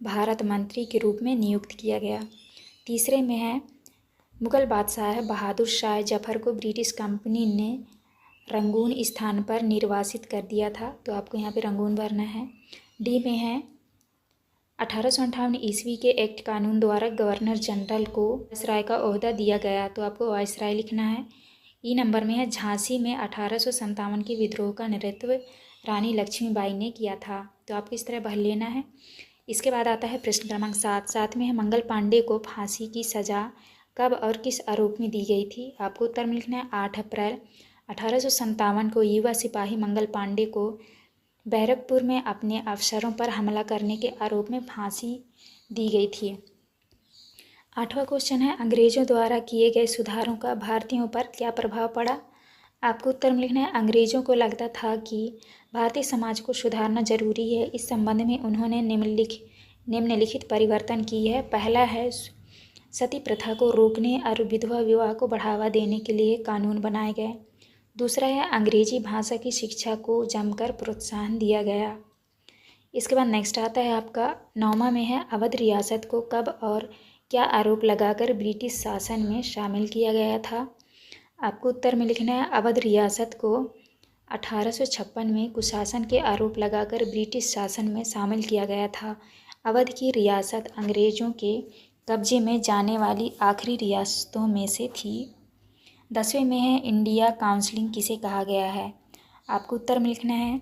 भारत मंत्री के रूप में नियुक्त किया गया। तीसरे में है मुगल बादशाह बहादुर शाह जफर को ब्रिटिश कंपनी ने रंगून स्थान पर निर्वासित कर दिया था। तो आपको यहाँ पे रंगून भरना है। डी में है 1858 ईस्वी के एक्ट कानून द्वारा गवर्नर जनरल को वायसराय का ओहदा दिया गया। तो आपको वायसराय लिखना है। ई नंबर में है झांसी में 1857 के विद्रोह का नेतृत्व रानी लक्ष्मीबाई ने किया था। तो आपको इस तरह भर लेना है। इसके बाद आता है प्रश्न क्रमांक 7 में है मंगल पांडे को फांसी की सज़ा कब और किस आरोप में दी गई थी। आपको उत्तर में लिखना है 8 अप्रैल 1857 को युवा सिपाही मंगल पांडे को बैरकपुर में अपने अफसरों पर हमला करने के आरोप में फांसी दी गई थी। 8वां क्वेश्चन है अंग्रेजों द्वारा किए गए सुधारों का भारतीयों पर क्या प्रभाव पड़ा। आपको उत्तर में लिखना है अंग्रेजों को लगता था कि भारतीय समाज को सुधारना जरूरी है। इस संबंध में उन्होंने निम्नलिखित परिवर्तन की है। पहला है सती प्रथा को रोकने और विधवा विवाह को बढ़ावा देने के लिए कानून बनाए गए। दूसरा है अंग्रेजी भाषा की शिक्षा को जमकर प्रोत्साहन दिया गया। इसके बाद नेक्स्ट आता है आपका 9वां में है अवध रियासत को कब और क्या आरोप लगाकर ब्रिटिश शासन में शामिल किया गया था। आपको उत्तर में लिखना है अवध रियासत को 1856 में कुशासन के आरोप लगाकर ब्रिटिश शासन में शामिल किया गया था। अवध की रियासत अंग्रेज़ों के कब्जे में जाने वाली आखिरी रियासतों में से थी। 10वें में है इंडिया काउंसिल किसे कहा गया है। आपको उत्तर में लिखना है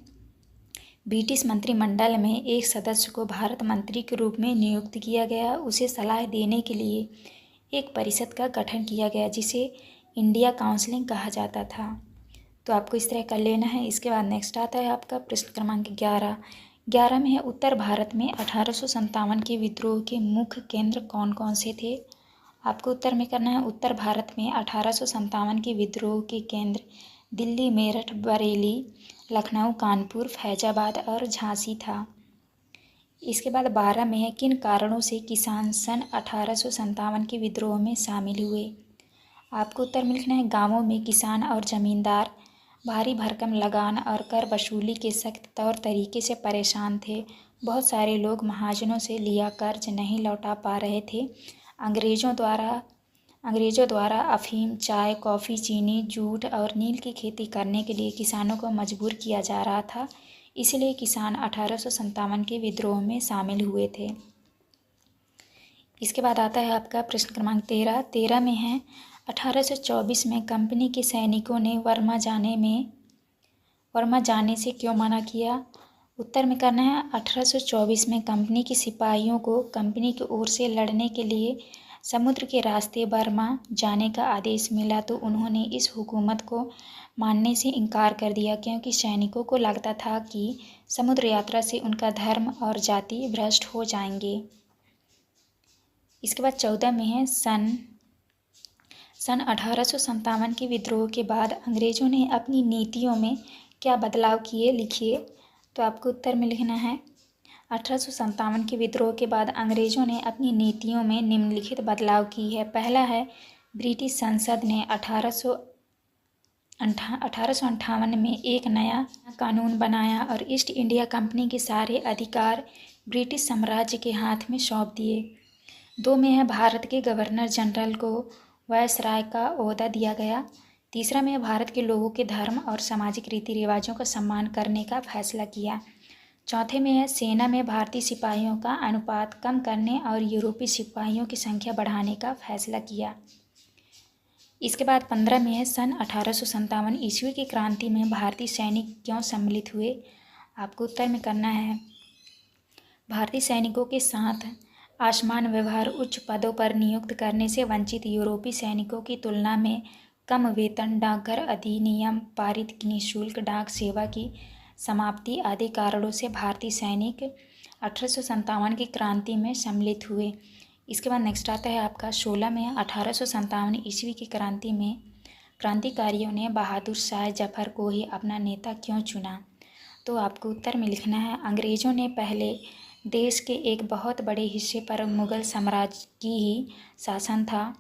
ब्रिटिश मंत्रिमंडल में एक सदस्य को भारत मंत्री के रूप में नियुक्त किया गया। उसे सलाह देने के लिए एक परिषद का गठन किया गया जिसे इंडिया काउंसिल कहा जाता था। तो आपको इस तरह कर लेना है। इसके बाद नेक्स्ट आता है आपका प्रश्न क्रमांक 11 में है उत्तर भारत में 1857 के विद्रोह के मुख्य केंद्र कौन कौन से थे। आपको उत्तर में करना है उत्तर भारत में 1857 के विद्रोह के केंद्र दिल्ली, मेरठ, बरेली, लखनऊ, कानपुर, फैजाबाद और झांसी था। इसके बाद 12 में है किन कारणों से किसान सन 1857 के विद्रोह में शामिल हुए। आपको उत्तर में लिखना है गाँवों में किसान और जमींदार भारी भरकम लगान और कर वसूली के सख्त तौर तरीके से परेशान थे। बहुत सारे लोग महाजनों से लिया कर्ज नहीं लौटा पा रहे थे। अंग्रेज़ों द्वारा अफ़ीम, चाय, कॉफ़ी, चीनी, जूट और नील की खेती करने के लिए किसानों को मजबूर किया जा रहा था। इसलिए किसान 1857 के विद्रोह में शामिल हुए थे। इसके बाद आता है आपका प्रश्न क्रमांक 13 में है 1824 में कंपनी के सैनिकों ने वर्मा जाने से क्यों मना किया। उत्तर में करना है 1824 में कंपनी के सिपाहियों को कंपनी की ओर से लड़ने के लिए समुद्र के रास्ते बर्मा जाने का आदेश मिला, तो उन्होंने इस हुकूमत को मानने से इनकार कर दिया, क्योंकि सैनिकों को लगता था कि समुद्र यात्रा से उनका धर्म और जाति भ्रष्ट हो जाएंगे। इसके बाद 14 में है सन 1857 के विद्रोह के बाद अंग्रेज़ों ने अपनी नीतियों में क्या बदलाव किए, लिखिए। तो आपको उत्तर में लिखना है 1857 के विद्रोह के बाद अंग्रेज़ों ने अपनी नीतियों में निम्नलिखित बदलाव की है। पहला है, ब्रिटिश संसद ने 1858 में एक नया कानून बनाया और ईस्ट इंडिया कंपनी के सारे अधिकार ब्रिटिश साम्राज्य के हाथ में सौंप दिए। 2 में है, भारत के गवर्नर जनरल को वायसराय का ओहदा दिया गया। तीसरा में भारत के लोगों के धर्म और सामाजिक रीति रिवाजों का सम्मान करने का फैसला किया। चौथे में है, सेना में भारतीय सिपाहियों का अनुपात कम करने और यूरोपीय सिपाहियों की संख्या बढ़ाने का फैसला किया। इसके बाद 15 में है, सन 1857 ईस्वी की क्रांति में भारतीय सैनिक क्यों सम्मिलित हुए। आपको उत्तर में करना है भारतीय सैनिकों के साथ असमान व्यवहार, उच्च पदों पर नियुक्त करने से वंचित यूरोपीय सैनिकों की तुलना में कम वेतन, डाकघर अधिनियम पारित, निःशुल्क डाक सेवा की समाप्ति आदि कारणों से भारतीय सैनिक 1857 की क्रांति में सम्मिलित हुए। इसके बाद नेक्स्ट आता है आपका 16 में 1857 ईस्वी की क्रांति में क्रांतिकारियों ने बहादुर शाह जफर को ही अपना नेता क्यों चुना। तो आपको उत्तर में लिखना है, अंग्रेज़ों ने पहले देश के एक बहुत बड़े हिस्से पर मुग़ल साम्राज्य की ही शासन था।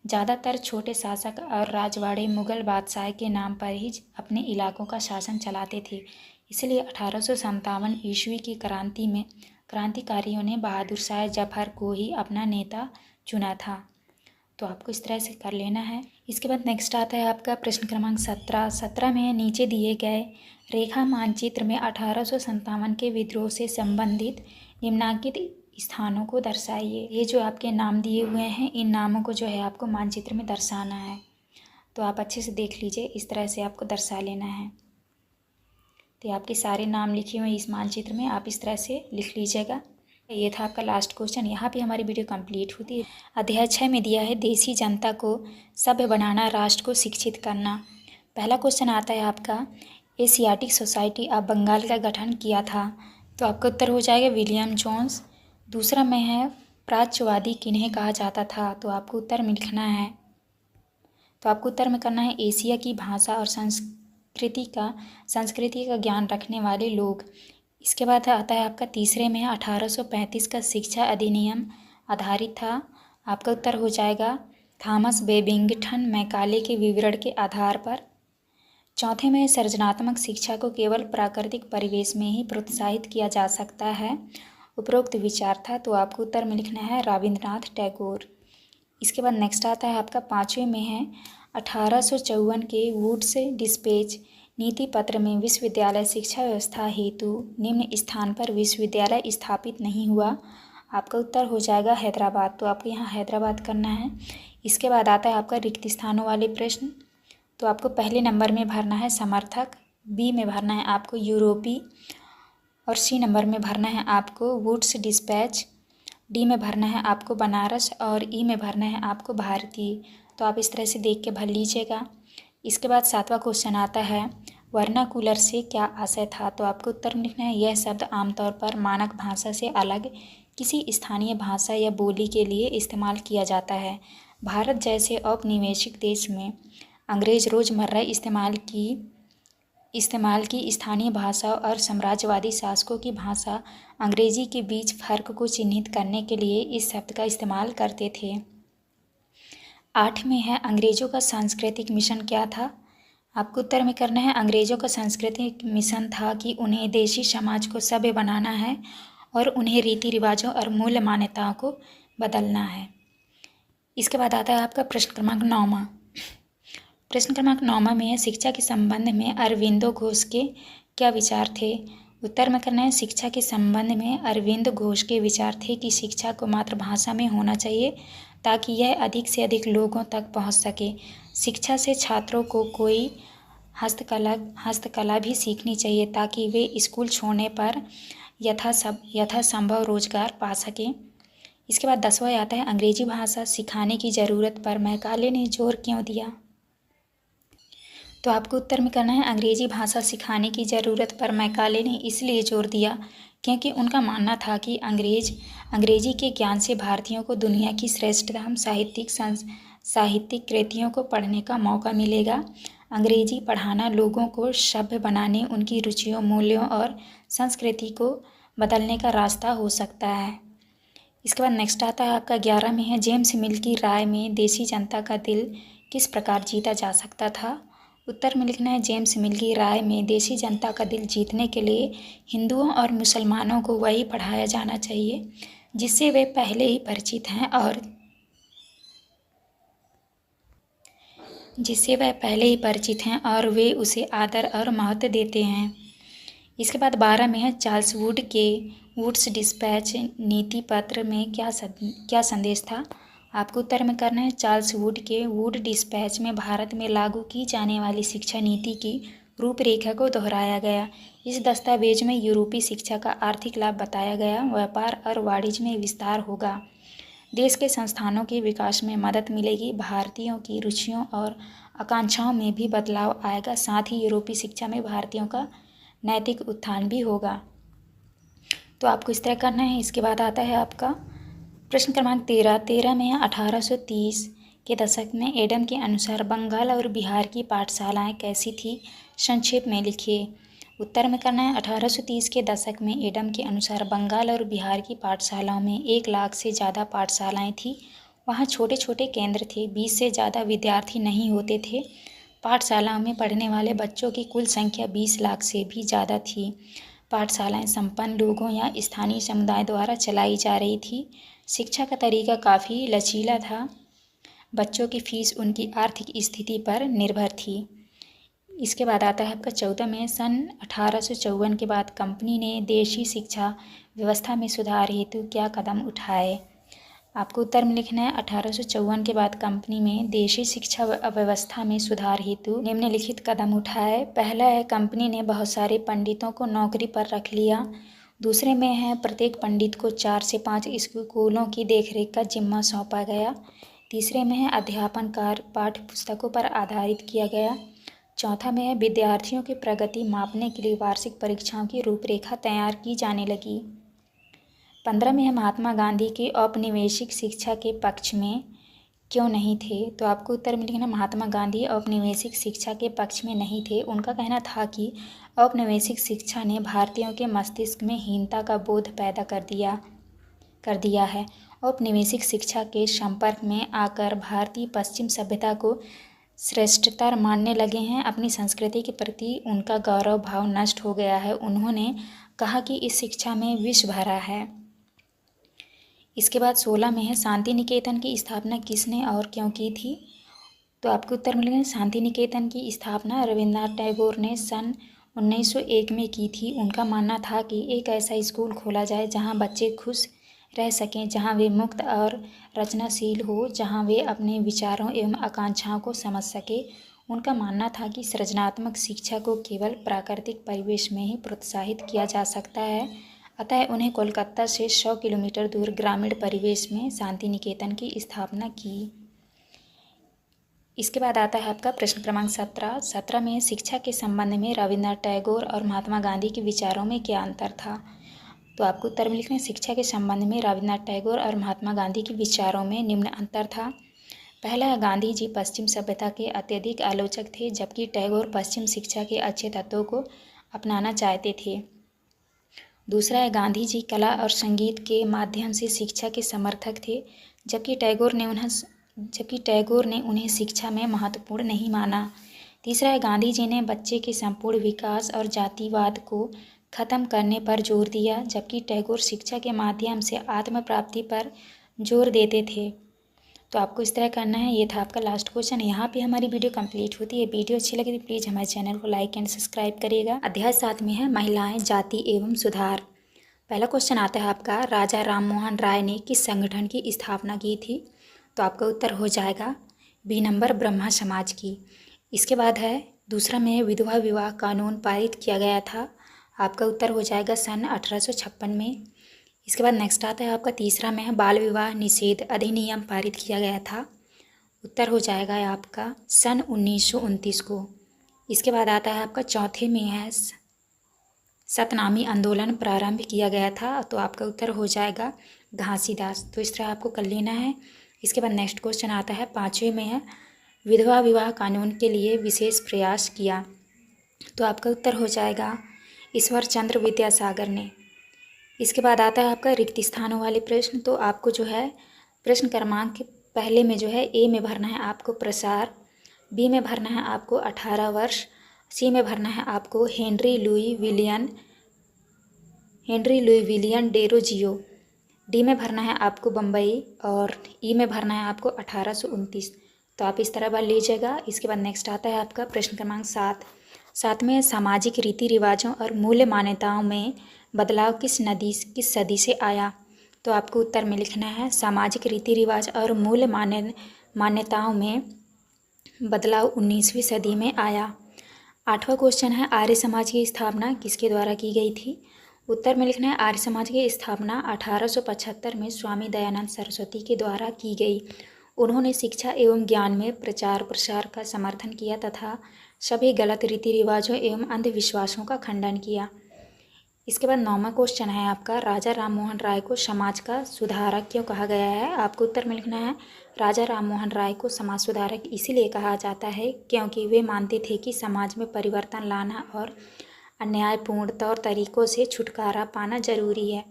ज़्यादातर छोटे शासक और राजवाड़े मुग़ल बादशाह के नाम पर ही अपने इलाकों का शासन चलाते थे। इसलिए 1857 ईस्वी की क्रांति में क्रांतिकारियों ने बहादुर शाह जफर को ही अपना नेता चुना था। तो आपको इस तरह से कर लेना है। इसके बाद नेक्स्ट आता है आपका प्रश्न क्रमांक 17 में नीचे दिए गए रेखा मानचित्र में 1857 के विद्रोह से संबंधित निम्नांकित स्थानों को दर्शाइए। ये जो आपके नाम दिए हुए हैं, इन नामों को जो है आपको मानचित्र में दर्शाना है। तो आप अच्छे से देख लीजिए, इस तरह से आपको दर्शा लेना है। तो आपके सारे नाम लिखे हुए इस मानचित्र में, आप इस तरह से लिख लीजिएगा। ये था आपका लास्ट क्वेश्चन। यहाँ पे हमारी वीडियो कंप्लीट होती है। अध्याय 6 में दिया है देशी जनता को सभ्य बनाना, राष्ट्र को शिक्षित करना। पहला क्वेश्चन आता है आपका, एशियाटिक सोसाइटी ऑफ बंगाल का गठन किया था। तो आपका उत्तर हो जाएगा विलियम जोन्स। दूसरा में है, प्राच्यवादी किन्हें कहा जाता था। तो आपको उत्तर में लिखना है, तो आपको उत्तर में करना है एशिया की भाषा और संस्कृति का ज्ञान रखने वाले लोग। इसके बाद आता है आपका तीसरे में 1835 का शिक्षा अधिनियम आधारित था। आपका उत्तर हो जाएगा थॉमस बेबिंगटन मैकाले के विवरण के आधार पर। चौथे में सृजनात्मक शिक्षा को केवल प्राकृतिक परिवेश में ही प्रोत्साहित किया जा सकता है, उपरोक्त विचार था। तो आपको उत्तर में लिखना है रविंद्रनाथ टैगोर। इसके बाद नेक्स्ट आता है आपका 5वें में है 1854 के वुड्स डिस्पैच नीति पत्र में विश्वविद्यालय शिक्षा व्यवस्था हेतु निम्न स्थान पर विश्वविद्यालय स्थापित नहीं हुआ। आपका उत्तर हो जाएगा हैदराबाद। तो आपको यहाँ हैदराबाद करना है। इसके बाद आता है आपका रिक्त स्थानों वाले प्रश्न। तो आपको पहले नंबर में भरना है समर्थक, बी में भरना है आपको यूरोपी और सी नंबर में भरना है आपको वुड्स डिस्पैच, डी में भरना है आपको बनारस और ई में भरना है आपको भारतीय। तो आप इस तरह से देख के भर लीजिएगा। इसके बाद 7वां क्वेश्चन आता है, वर्नाकुलर से क्या आशय था। तो आपको उत्तर लिखना है, यह शब्द आमतौर पर मानक भाषा से अलग किसी स्थानीय भाषा या बोली के लिए इस्तेमाल किया जाता है। भारत जैसे औपनिवेशिक देश में अंग्रेज़ रोज़मर्रा इस्तेमाल की स्थानीय भाषा और साम्राज्यवादी शासकों की भाषा अंग्रेजी के बीच फ़र्क को चिन्हित करने के लिए इस शब्द का इस्तेमाल करते थे। 8 में है, अंग्रेज़ों का सांस्कृतिक मिशन क्या था। आपको उत्तर में करना है, अंग्रेज़ों का सांस्कृतिक मिशन था कि उन्हें देशी समाज को सभ्य बनाना है और उन्हें रीति रिवाजों और मूल्य मान्यताओं को बदलना है। इसके बाद आता है आपका प्रश्न क्रमांक 9वां। प्रश्न क्रमांक 9वां में है शिक्षा के संबंध में अरविंदो घोष के क्या विचार थे। उत्तर में करना है शिक्षा के संबंध में अरविंद घोष के विचार थे कि शिक्षा को मातृभाषा में होना चाहिए ताकि यह अधिक से अधिक लोगों तक पहुंच सके। शिक्षा से छात्रों को कोई हस्तकला भी सीखनी चाहिए ताकि वे स्कूल छोड़ने पर यथासंभव रोजगार पा सकें। इसके बाद 10वां आता है अंग्रेजी भाषा सिखाने की ज़रूरत पर मैकाले ने जोर क्यों दिया। तो आपको उत्तर में करना है अंग्रेजी भाषा सिखाने की ज़रूरत पर मैकाले ने इसलिए जोर दिया क्योंकि उनका मानना था कि अंग्रेजी के ज्ञान से भारतीयों को दुनिया की श्रेष्ठतम साहित्यिक कृतियों को पढ़ने का मौका मिलेगा। अंग्रेजी पढ़ाना लोगों को सभ्य बनाने, उनकी रुचियों, मूल्यों और संस्कृति को बदलने का रास्ता हो सकता है। इसके बाद नेक्स्ट आता है आपका 11 में है जेम्स मिल की राय में देशी जनता का दिल किस प्रकार जीता जा सकता था। उत्तर में लिखना है जेम्स मिल की राय में देशी जनता का दिल जीतने के लिए हिंदुओं और मुसलमानों को वही पढ़ाया जाना चाहिए जिससे वे पहले ही परिचित हैं और वे उसे आदर और महत्व देते हैं। इसके बाद 12 में है चार्ल्स वुड के वुड्स डिस्पैच नीति पत्र में क्या संदेश था। आपको उत्तर में करना है चार्ल्स वुड के वुड डिस्पैच में भारत में लागू की जाने वाली शिक्षा नीति की रूपरेखा को दोहराया गया। इस दस्तावेज में यूरोपीय शिक्षा का आर्थिक लाभ बताया गया। व्यापार और वाणिज्य में विस्तार होगा, देश के संस्थानों के विकास में मदद मिलेगी, भारतीयों की रुचियों और आकांक्षाओं में भी बदलाव आएगा, साथ ही यूरोपीय शिक्षा में भारतीयों का नैतिक उत्थान भी होगा। तो आपको इस तरह करना है। इसके बाद आता है आपका प्रश्न क्रमांक 13 में 1830 के दशक में एडम के अनुसार बंगाल और बिहार की पाठशालाएं कैसी थी, संक्षेप में लिखिए। उत्तर में करना है 1830 के दशक में एडम के अनुसार बंगाल और बिहार की पाठशालाओं में 1 लाख से ज़्यादा पाठशालाएं थी। वहाँ छोटे छोटे केंद्र थे, 20 से ज़्यादा विद्यार्थी नहीं होते थे। पाठशालाओं में पढ़ने वाले बच्चों की कुल संख्या 20 लाख से भी ज़्यादा थी। पाठशालाएं संपन्न लोगों या स्थानीय समुदाय द्वारा चलाई जा रही थी। शिक्षा का तरीका काफ़ी लचीला था। बच्चों की फीस उनकी आर्थिक स्थिति पर निर्भर थी। इसके बाद आता है आपका 14 में सन 1854 के बाद कंपनी ने देशी शिक्षा व्यवस्था में सुधार हेतु क्या कदम उठाए। आपको उत्तर में लिखना है 1854 के बाद कंपनी में देशी शिक्षा व्यवस्था में सुधार हेतु निम्नलिखित कदम उठाए। पहला है कंपनी ने बहुत सारे पंडितों को नौकरी पर रख लिया। दूसरे में है प्रत्येक पंडित को 4 से 5 स्कूलों की देखरेख का जिम्मा सौंपा गया। तीसरे में है अध्यापन कार्य पाठ्य पुस्तकों पर आधारित किया गया। चौथा में है विद्यार्थियों की प्रगति मापने के लिए वार्षिक परीक्षाओं की रूपरेखा तैयार की जाने लगी। 15 में है महात्मा गांधी के औपनिवेशिक शिक्षा के पक्ष में क्यों नहीं थे। तो आपको उत्तर में लिखना महात्मा गांधी औपनिवेशिक शिक्षा के पक्ष में नहीं थे। उनका कहना था कि औपनिवेशिक शिक्षा ने भारतीयों के मस्तिष्क में हीनता का बोध पैदा कर दिया है। औपनिवेशिक शिक्षा के संपर्क में आकर भारतीय पश्चिम सभ्यता को श्रेष्ठतर मानने लगे हैं। अपनी संस्कृति के प्रति उनका गौरव भाव नष्ट हो गया है। उन्होंने कहा कि इस शिक्षा में विष भरा है। इसके बाद 16 में है शांति निकेतन की स्थापना किसने और क्यों की थी। तो आपको उत्तर मिलेगा शांति निकेतन की स्थापना रविन्द्रनाथ टैगोर ने सन 1901 में की थी। उनका मानना था कि एक ऐसा स्कूल खोला जाए जहां बच्चे खुश रह सकें, जहां वे मुक्त और रचनाशील हो, जहां वे अपने विचारों एवं आकांक्षाओं को समझ सके। उनका मानना था कि सृजनात्मक शिक्षा को केवल प्राकृतिक परिवेश में ही प्रोत्साहित किया जा सकता है। अतः उन्हें कोलकाता से 100 किलोमीटर दूर ग्रामीण परिवेश में शांति निकेतन की स्थापना की। इसके बाद आता है आपका प्रश्न क्रमांक 17 में शिक्षा के संबंध में रविन्द्रनाथ टैगोर और महात्मा गांधी के विचारों में क्या अंतर था। तो आपको उत्तर में लिखना है शिक्षा के संबंध में रविन्द्रनाथ टैगोर और महात्मा गांधी के विचारों में निम्न अंतर था। पहला है गांधी जी पश्चिम सभ्यता के अत्यधिक आलोचक थे, जबकि टैगोर पश्चिम शिक्षा के अच्छे तत्वों को अपनाना चाहते थे। दूसरा है गांधी जी कला और संगीत के माध्यम से शिक्षा के समर्थक थे, जबकि टैगोर ने उन्हें शिक्षा में महत्वपूर्ण नहीं माना। तीसरा है गांधी जी ने बच्चे के संपूर्ण विकास और जातिवाद को खत्म करने पर जोर दिया, जबकि टैगोर शिक्षा के माध्यम से आत्म प्राप्ति पर जोर देते थे। तो आपको इस तरह करना है। ये था आपका लास्ट क्वेश्चन। यहाँ पे हमारी वीडियो कंप्लीट होती है। वीडियो अच्छी लगी तो प्लीज़ हमारे चैनल को लाइक एंड सब्सक्राइब करिएगा। अध्याय 7 में है महिलाएं, जाति एवं सुधार। पहला क्वेश्चन आता है आपका, राजा राममोहन राय ने किस संगठन की स्थापना की थी? तो आपका उत्तर हो जाएगा बी नंबर, ब्रह्मा समाज की। इसके बाद है दूसरा में विधवा विवाह कानून पारित किया गया था। आपका उत्तर हो जाएगा सन 1856 में। इसके बाद नेक्स्ट आता है आपका तीसरा में है बाल विवाह निषेध अधिनियम पारित किया गया था। उत्तर हो जाएगा आपका सन 1929 को। इसके बाद आता है आपका चौथे में है सतनामी आंदोलन प्रारंभ किया गया था। तो आपका उत्तर हो जाएगा घासीदास। तो इस तरह आपको कर लेना है। इसके बाद नेक्स्ट क्वेश्चन आता है पाँचवें में है विधवा विवाह कानून के लिए विशेष प्रयास किया। तो आपका उत्तर हो जाएगा ईश्वर चंद्र विद्यासागर ने। इसके बाद आता है आपका रिक्त स्थानों वाले प्रश्न। तो आपको जो है प्रश्न क्रमांक पहले में जो है ए में भरना है आपको प्रसार, बी में भरना है आपको 18 वर्ष, सी में भरना है आपको हेनरी लुई विलियन डेरोजियो, डी में भरना है आपको बम्बई और ई में भरना है आपको 1829। तो आप इस तरह भर लीजिएगा। इसके बाद नेक्स्ट आता है आपका प्रश्न क्रमांक 7 में सामाजिक रीति रिवाजों और मूल्य मान्यताओं में बदलाव किस सदी से आया? तो आपको उत्तर में लिखना है सामाजिक रीति रिवाज और मूल्य मान्यताओं में बदलाव 19वीं सदी में आया। आठवां क्वेश्चन है आर्य समाज की स्थापना किसके द्वारा की गई थी? उत्तर में लिखना है आर्य समाज की स्थापना 1875 में स्वामी दयानंद सरस्वती के द्वारा की गई। उन्होंने शिक्षा एवं ज्ञान में प्रचार प्रसार का समर्थन किया तथा सभी गलत रीति रिवाजों एवं अंधविश्वासों का खंडन किया। इसके बाद 9वां क्वेश्चन है आपका राजा राममोहन राय को समाज का सुधारक क्यों कहा गया है? आपको उत्तर में लिखना है राजा राममोहन राय को समाज सुधारक इसीलिए कहा जाता है क्योंकि वे मानते थे कि समाज में परिवर्तन लाना और अन्यायपूर्ण तौर तरीकों से छुटकारा पाना जरूरी है।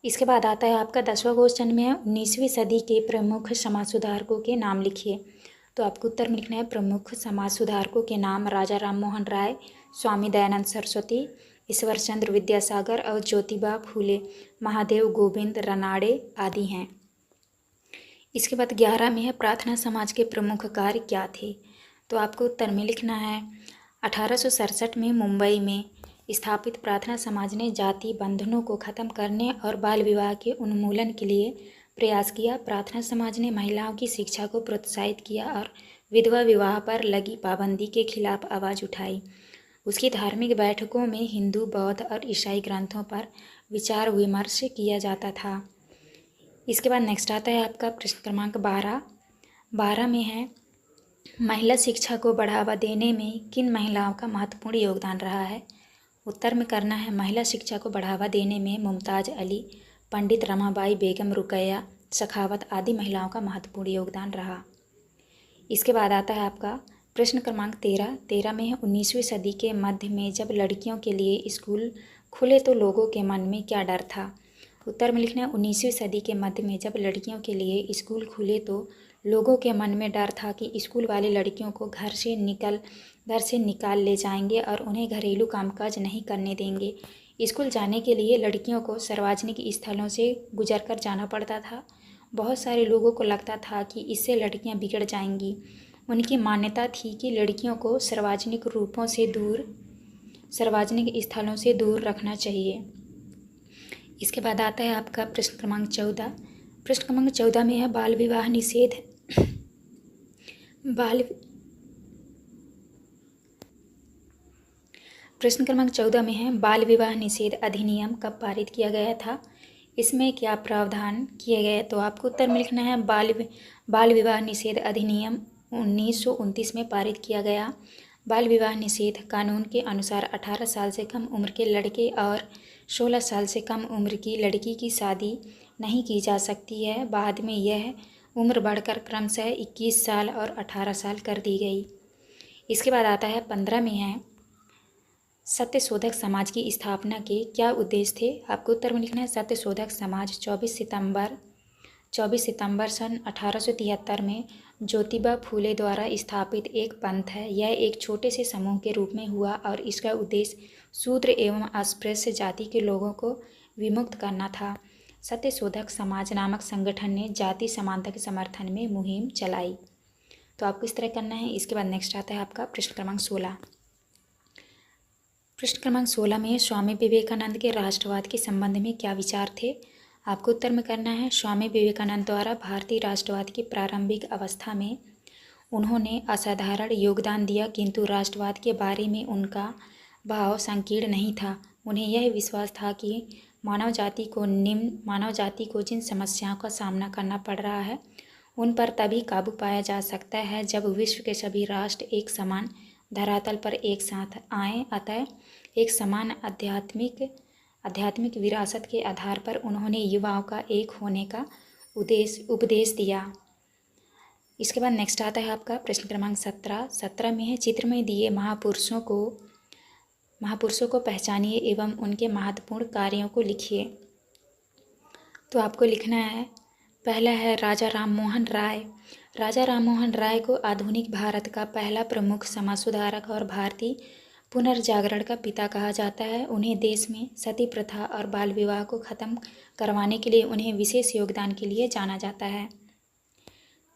इसके बाद आता है आपका 10वां क्वेश्चन में 19वीं सदी के प्रमुख समाज सुधारकों के नाम लिखिए। तो आपको उत्तर में लिखना है प्रमुख समाज सुधारकों के नाम राजा राममोहन राय, स्वामी दयानंद सरस्वती, ईश्वर चंद्र विद्यासागर और ज्योतिबा फूले, महादेव गोविंद रानड़े आदि हैं। इसके बाद 11 में है प्रार्थना समाज के प्रमुख कार्य क्या थे? तो आपको उत्तर में लिखना है 1867 में मुंबई में स्थापित प्रार्थना समाज ने जाति बंधनों को खत्म करने और बाल विवाह के उन्मूलन के लिए प्रयास किया। प्रार्थना समाज ने महिलाओं की शिक्षा को प्रोत्साहित किया और विधवा विवाह पर लगी पाबंदी के खिलाफ आवाज़ उठाई। उसकी धार्मिक बैठकों में हिंदू, बौद्ध और ईसाई ग्रंथों पर विचार विमर्श किया जाता था। इसके बाद नेक्स्ट आता है आपका प्रश्न क्रमांक 12 में है महिला शिक्षा को बढ़ावा देने में किन महिलाओं का महत्वपूर्ण योगदान रहा है? उत्तर में करना है महिला शिक्षा को बढ़ावा देने में मुमताज़ अली, पंडित रमाबाई बेगम, रुकैया सखावत आदि महिलाओं का महत्वपूर्ण योगदान रहा। इसके बाद आता है आपका प्रश्न क्रमांक 13 में है 19वीं सदी के मध्य में जब लड़कियों के लिए स्कूल खुले तो लोगों के मन में क्या डर था? उत्तर में लिखना है 19वीं सदी के मध्य में जब लड़कियों के लिए स्कूल खुले तो लोगों के मन में डर था कि स्कूल वाले लड़कियों को घर से निकाल ले जाएंगे और उन्हें घरेलू कामकाज नहीं करने देंगे। स्कूल जाने के लिए लड़कियों को सार्वजनिक स्थलों से गुजरकर जाना पड़ता था। बहुत सारे लोगों को लगता था कि इससे लड़कियां बिगड़ जाएंगी। उनकी मान्यता थी कि लड़कियों को सार्वजनिक स्थलों से दूर रखना चाहिए। इसके बाद आता है आपका प्रश्न क्रमांक 14। प्रश्न क्रमांक 14 में है बाल विवाह निषेध प्रश्न क्रमांक 14 में है बाल विवाह निषेध अधिनियम कब पारित किया गया था? इसमें क्या प्रावधान किए गए? तो आपको उत्तर में लिखना है बाल विवाह निषेध अधिनियम 1929 में पारित किया गया। बाल विवाह निषेध कानून के अनुसार 18 साल से कम उम्र के लड़के और 16 साल से कम उम्र की लड़की की शादी नहीं की जा सकती है। बाद में यह उम्र बढ़कर क्रमशः 21 साल और 18 साल कर दी गई। इसके बाद आता है 15 में है सत्यशोधक समाज की स्थापना के क्या उद्देश्य थे? आपको उत्तर में लिखना है सत्यशोधक समाज 24 सितंबर सन 1873 में ज्योतिबा फूले द्वारा स्थापित एक पंथ है। यह एक छोटे से समूह के रूप में हुआ और इसका उद्देश्य शूद्र एवं अस्पृश्य जाति के लोगों को विमुक्त करना था। सत्यशोधक समाज नामक संगठन ने जाति समानता के समर्थन में मुहिम चलाई। तो आपको इस तरह करना है। इसके बाद नेक्स्ट आता है आपका प्रश्न क्रमांक 16। प्रश्न क्रमांक 16 में स्वामी विवेकानंद के राष्ट्रवाद के संबंध में क्या विचार थे। आपको उत्तर में करना है। स्वामी विवेकानंद द्वारा भारतीय राष्ट्रवाद की प्रारंभिक अवस्था में उन्होंने असाधारण योगदान दिया, किंतु राष्ट्रवाद के बारे में उनका भाव संकीर्ण नहीं था। उन्हें यह विश्वास था कि मानव जाति को जिन समस्याओं का सामना करना पड़ रहा है उन पर तभी काबू पाया जा सकता है जब विश्व के सभी राष्ट्र एक समान धरातल पर एक साथ आएं। अतः एक समान आध्यात्मिक विरासत के आधार पर उन्होंने युवाओं का एक होने का उपदेश दिया। इसके बाद नेक्स्ट आता है आपका प्रश्न क्रमांक 17 में है चित्र में दिए महापुरुषों को पहचानिए एवं उनके महत्वपूर्ण कार्यों को लिखिए। तो आपको लिखना है। पहला है राजा राममोहन राय। राजा राममोहन राय को आधुनिक भारत का पहला प्रमुख समाज सुधारक और भारतीय पुनर्जागरण का पिता कहा जाता है। उन्हें देश में सती प्रथा और बाल विवाह को खत्म करवाने के लिए उन्हें विशेष योगदान के लिए जाना जाता है।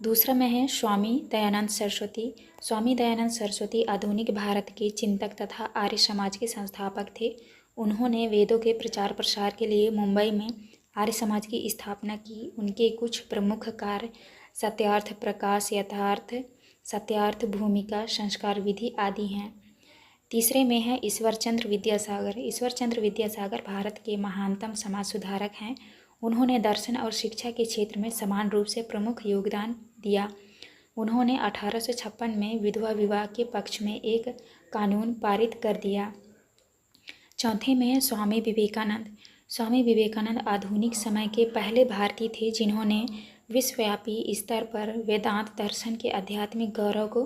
दूसरा में है स्वामी दयानंद सरस्वती। स्वामी दयानंद सरस्वती आधुनिक भारत के चिंतक तथा आर्य समाज के संस्थापक थे। उन्होंने वेदों के प्रचार प्रसार के लिए मुंबई में आर्य समाज की स्थापना की। उनके कुछ प्रमुख कार्य सत्यार्थ प्रकाश, यथार्थ, सत्यार्थ भूमिका, संस्कार विधि आदि हैं। तीसरे में है ईश्वरचंद्र विद्यासागर। ईश्वरचंद्र विद्यासागर भारत के महानतम समाज सुधारक हैं। उन्होंने दर्शन और शिक्षा के क्षेत्र में समान रूप से प्रमुख योगदान दिया। उन्होंने 1856 में विधवा विवाह के पक्ष में एक कानून पारित कर दिया। चौथे में है स्वामी विवेकानंद। स्वामी विवेकानंद आधुनिक समय के पहले भारतीय थे जिन्होंने विश्वव्यापी स्तर पर वेदांत दर्शन के आध्यात्मिक गौरव को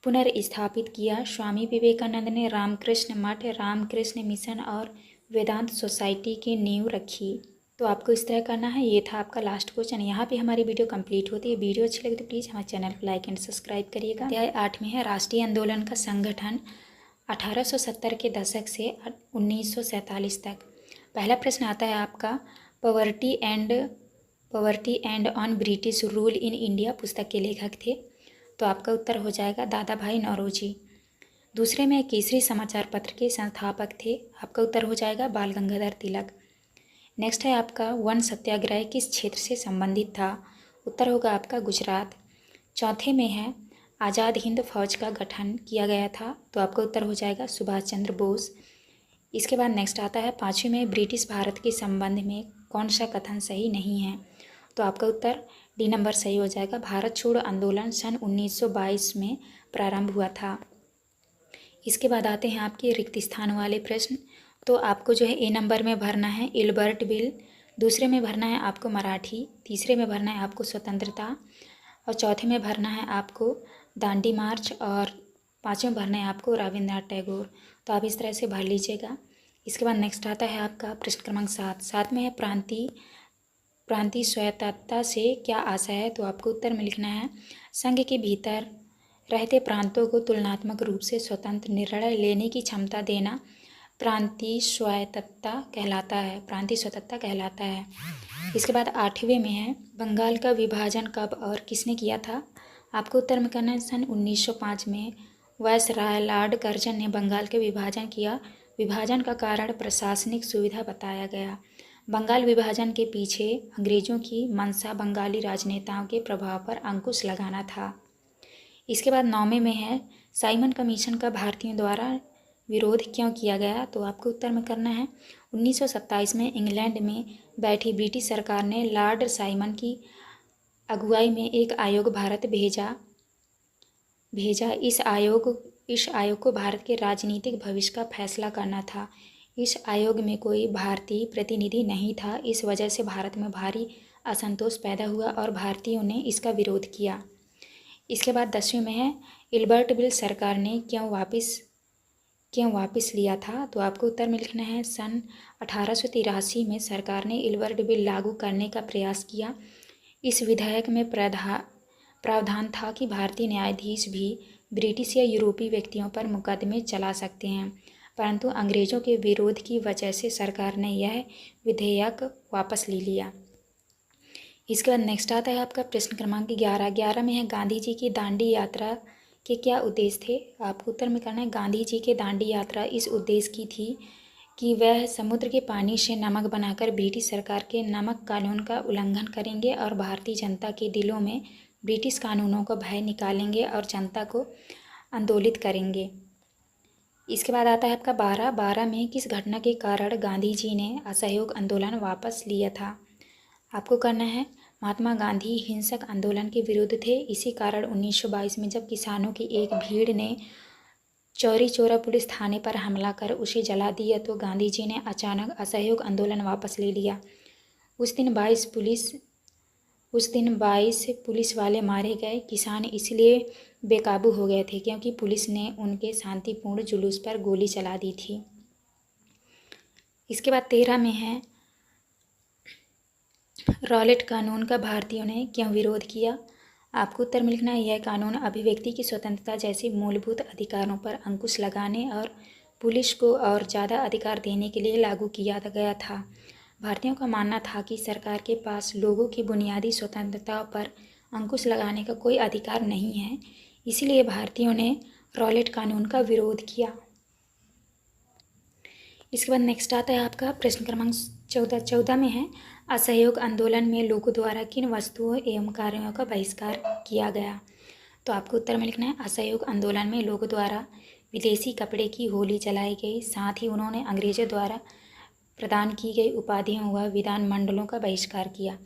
पुनर्स्थापित किया। स्वामी विवेकानंद ने रामकृष्ण मठ, रामकृष्ण मिशन और वेदांत सोसाइटी की नींव रखी। तो आपको इस तरह करना है। ये था आपका लास्ट क्वेश्चन। यहाँ पे हमारी वीडियो कंप्लीट होती है। वीडियो अच्छी लगी तो प्लीज़ हमारे चैनल को लाइक एंड सब्सक्राइब करिएगा। अध्याय 8 में है राष्ट्रीय आंदोलन का संगठन 1870 के दशक से 1947 तक। पहला प्रश्न आता है आपका poverty and on British rule in India पुस्तक के लेखक थे। तो आपका उत्तर हो जाएगा दादा भाई नौरोजी। दूसरे में केसरी समाचार पत्र के संस्थापक थे। आपका उत्तर हो जाएगा बाल गंगाधर तिलक। नेक्स्ट है आपका वन सत्याग्रह किस क्षेत्र से संबंधित था। उत्तर होगा आपका गुजरात। चौथे में है आज़ाद हिंद फौज का गठन किया गया था। तो आपका उत्तर हो जाएगा सुभाष चंद्र बोस। इसके बाद नेक्स्ट आता है पाँचवें में ब्रिटिश भारत के संबंध में कौन सा कथन सही नहीं है। तो आपका उत्तर डी नंबर सही हो जाएगा। भारत छोड़ो आंदोलन सन 1922 में प्रारंभ हुआ था। इसके बाद आते हैं आपके रिक्त स्थान वाले प्रश्न। तो आपको जो है ए नंबर में भरना है इल्बर्ट बिल, दूसरे में भरना है आपको मराठी, तीसरे में भरना है आपको स्वतंत्रता और चौथे में भरना है आपको दांडी मार्च और पाँचवें में भरना है आपको रविंद्रनाथ टैगोर। तो आप इस तरह से भर लीजिएगा। इसके बाद नेक्स्ट आता है आपका प्रश्न क्रमांक 7 में है प्रांतीय स्वायत्तता से क्या आशय है। तो आपको उत्तर में लिखना है संघ के भीतर रहते प्रांतों को तुलनात्मक रूप से स्वतंत्र निर्णय लेने की क्षमता देना प्रांतीय स्वायत्तता कहलाता है। इसके बाद 8वें में है बंगाल का विभाजन कब और किसने किया था। आपको उत्तर में करना है सन 1905 में वायसराय लॉर्ड कर्जन ने बंगाल के विभाजन किया। विभाजन का कारण प्रशासनिक सुविधा बताया गया। बंगाल विभाजन के पीछे अंग्रेजों की मंशा बंगाली राजनेताओं के प्रभाव पर अंकुश लगाना था। इसके बाद 9वें में है साइमन कमीशन का भारतीयों द्वारा विरोध क्यों किया गया। तो आपको उत्तर में करना है 1927 में इंग्लैंड में बैठी ब्रिटिश सरकार ने लॉर्ड साइमन की अगुवाई में एक आयोग भारत भेजा। इस आयोग को भारत के राजनीतिक भविष्य का फैसला करना था। इस आयोग में कोई भारतीय प्रतिनिधि नहीं था। इस वजह से भारत में भारी असंतोष पैदा हुआ और भारतीयों ने इसका विरोध किया। इसके बाद 10वें में है इल्बर्ट बिल सरकार ने क्यों वापस लिया था। तो आपको उत्तर में लिखना है सन 1883 में सरकार ने इल्बर्ट बिल लागू करने का प्रयास किया। इस विधेयक में प्रावधान था कि भारतीय न्यायाधीश भी ब्रिटिश या यूरोपीय व्यक्तियों पर मुकदमे चला सकते हैं, परंतु अंग्रेज़ों के विरोध की वजह से सरकार ने यह विधेयक वापस ले लिया। इसके बाद नेक्स्ट आता है आपका प्रश्न क्रमांक 11 में है गांधी जी की दांडी यात्रा के क्या उद्देश्य थे। आपको उत्तर में करना है गांधी जी की दांडी यात्रा इस उद्देश्य की थी कि वह समुद्र के पानी से नमक बनाकर ब्रिटिश सरकार के नमक कानून का उल्लंघन करेंगे और भारतीय जनता के दिलों में ब्रिटिश कानूनों का भय निकालेंगे और जनता को आंदोलित करेंगे। इसके बाद आता है आपका 12 में किस घटना के कारण गांधी जी ने असहयोग आंदोलन वापस लिया था। आपको करना है महात्मा गांधी हिंसक आंदोलन के विरुद्ध थे, इसी कारण 1922 में जब किसानों की एक भीड़ ने चौरी चौरा पुलिस थाने पर हमला कर उसे जला दिया तो गांधी जी ने अचानक असहयोग आंदोलन वापस ले लिया। उस दिन 22 पुलिस वाले मारे गए। किसान इसलिए बेकाबू हो गए थे क्योंकि पुलिस ने उनके शांतिपूर्ण जुलूस पर गोली चला दी थी। इसके बाद 13 में है रॉलेट कानून का भारतीयों ने क्यों विरोध किया। आपको उत्तर में लिखना है यह कानून अभिव्यक्ति की स्वतंत्रता जैसे मूलभूत अधिकारों पर अंकुश लगाने और पुलिस को और ज़्यादा अधिकार देने के लिए लागू किया गया था। भारतीयों का मानना था कि सरकार के पास लोगों की बुनियादी स्वतंत्रताओं पर अंकुश लगाने का कोई अधिकार नहीं है, इसलिए भारतीयों ने रॉलेट कानून का विरोध किया। इसके बाद नेक्स्ट आता है आपका प्रश्न क्रमांक 14 में है असहयोग आंदोलन में लोगों द्वारा किन वस्तुओं एवं कार्यों का बहिष्कार किया गया। तो आपको उत्तर में लिखना है असहयोग आंदोलन में लोगों द्वारा विदेशी कपड़े की होली जलाई गई, साथ ही उन्होंने अंग्रेजों द्वारा प्रदान की गई उपाधियों व विधान मंडलों का बहिष्कार किया।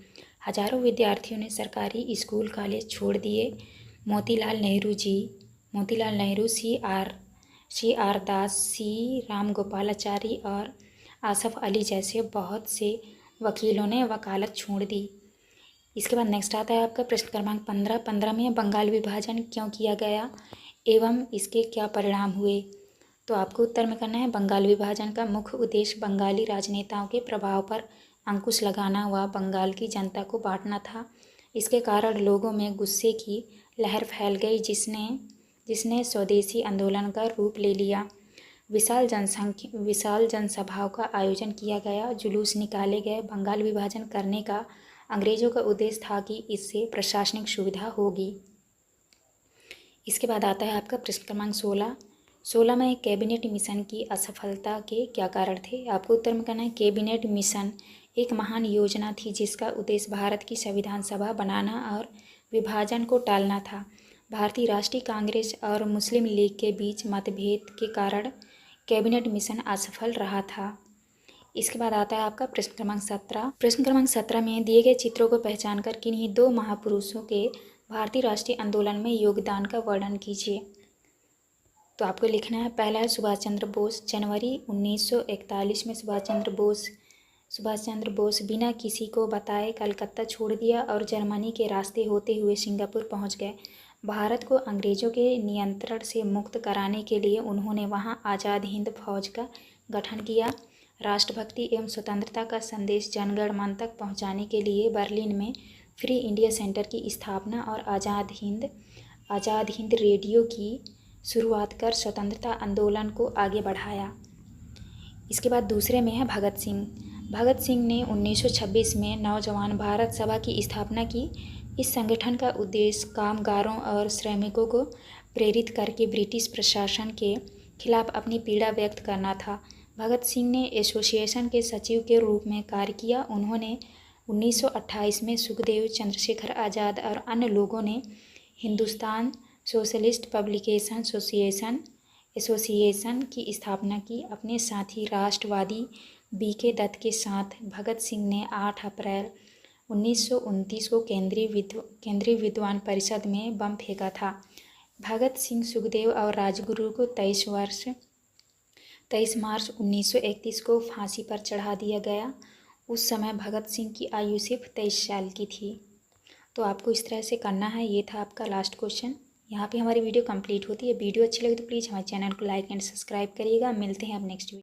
हजारों विद्यार्थियों ने सरकारी स्कूल कॉलेज छोड़ दिए। मोतीलाल नेहरू, सी आर दास, सी रामगोपालाचारी और आसफ अली जैसे बहुत से वकीलों ने वकालत छोड़ दी। इसके बाद नेक्स्ट आता है आपका प्रश्न क्रमांक 15 में बंगाल विभाजन क्यों किया गया एवं इसके क्या परिणाम हुए। तो आपको उत्तर में करना है बंगाल विभाजन का मुख्य उद्देश्य बंगाली राजनेताओं के प्रभाव पर अंकुश लगाना व बंगाल की जनता को बांटना था। इसके कारण लोगों में गुस्से की लहर फैल गई जिसने स्वदेशी आंदोलन का रूप ले लिया। विशाल जनसभाओं का आयोजन किया गया, जुलूस निकाले गए। बंगाल विभाजन करने का अंग्रेज़ों का उद्देश्य था कि इससे प्रशासनिक सुविधा होगी। इसके बाद आता है आपका प्रश्न क्रमांक 16 में कैबिनेट मिशन की असफलता के क्या कारण थे। आपको उत्तर में करना है कैबिनेट मिशन एक महान योजना थी जिसका उद्देश्य भारत की संविधान सभा बनाना और विभाजन को टालना था। भारतीय राष्ट्रीय कांग्रेस और मुस्लिम लीग के बीच मतभेद के कारण कैबिनेट मिशन असफल रहा था। इसके बाद आता है आपका प्रश्न क्रमांक 17। प्रश्न क्रमांक 17 में दिए गए चित्रों को पहचान कर किन्हीं दो महापुरुषों के भारतीय राष्ट्रीय आंदोलन में योगदान का वर्णन कीजिए। तो आपको लिखना है पहला है सुभाष चंद्र बोस। जनवरी 1941 में सुभाष चंद्र बोस बिना किसी को बताए कलकत्ता छोड़ दिया और जर्मनी के रास्ते होते हुए सिंगापुर पहुंच गए। भारत को अंग्रेज़ों के नियंत्रण से मुक्त कराने के लिए उन्होंने वहां आज़ाद हिंद फौज का गठन किया। राष्ट्रभक्ति एवं स्वतंत्रता का संदेश जनगण मन तक पहुंचाने के लिए बर्लिन में फ्री इंडिया सेंटर की स्थापना और आज़ाद हिंद रेडियो की शुरुआत कर स्वतंत्रता आंदोलन को आगे बढ़ाया। इसके बाद दूसरे में है भगत सिंह ने 1926 में नौजवान भारत सभा की स्थापना की। इस संगठन का उद्देश्य कामगारों और श्रमिकों को प्रेरित करके ब्रिटिश प्रशासन के खिलाफ अपनी पीड़ा व्यक्त करना था। भगत सिंह ने एसोसिएशन के सचिव के रूप में कार्य किया। उन्होंने 1928 में सुखदेव, चंद्रशेखर आज़ाद और अन्य लोगों ने हिंदुस्तान सोशलिस्ट पब्लिकेशन एसोसिएशन की स्थापना की। अपने साथी राष्ट्रवादी बीके दत्त के साथ भगत सिंह ने 8 अप्रैल 1929 को केंद्रीय विद्वान परिषद में बम फेंका था। भगत सिंह, सुखदेव और राजगुरु को 23 मार्च 1931 को फांसी पर चढ़ा दिया गया। उस समय भगत सिंह की आयु सिर्फ 23 साल की थी। तो आपको इस तरह से करना है। ये था आपका लास्ट क्वेश्चन। यहाँ पे हमारी वीडियो कंप्लीट होती है। वीडियो अच्छी लगी तो प्लीज़ हमारे चैनल को लाइक एंड सब्सक्राइब करिएगा। मिलते हैं अब नेक्स्ट वीडियो।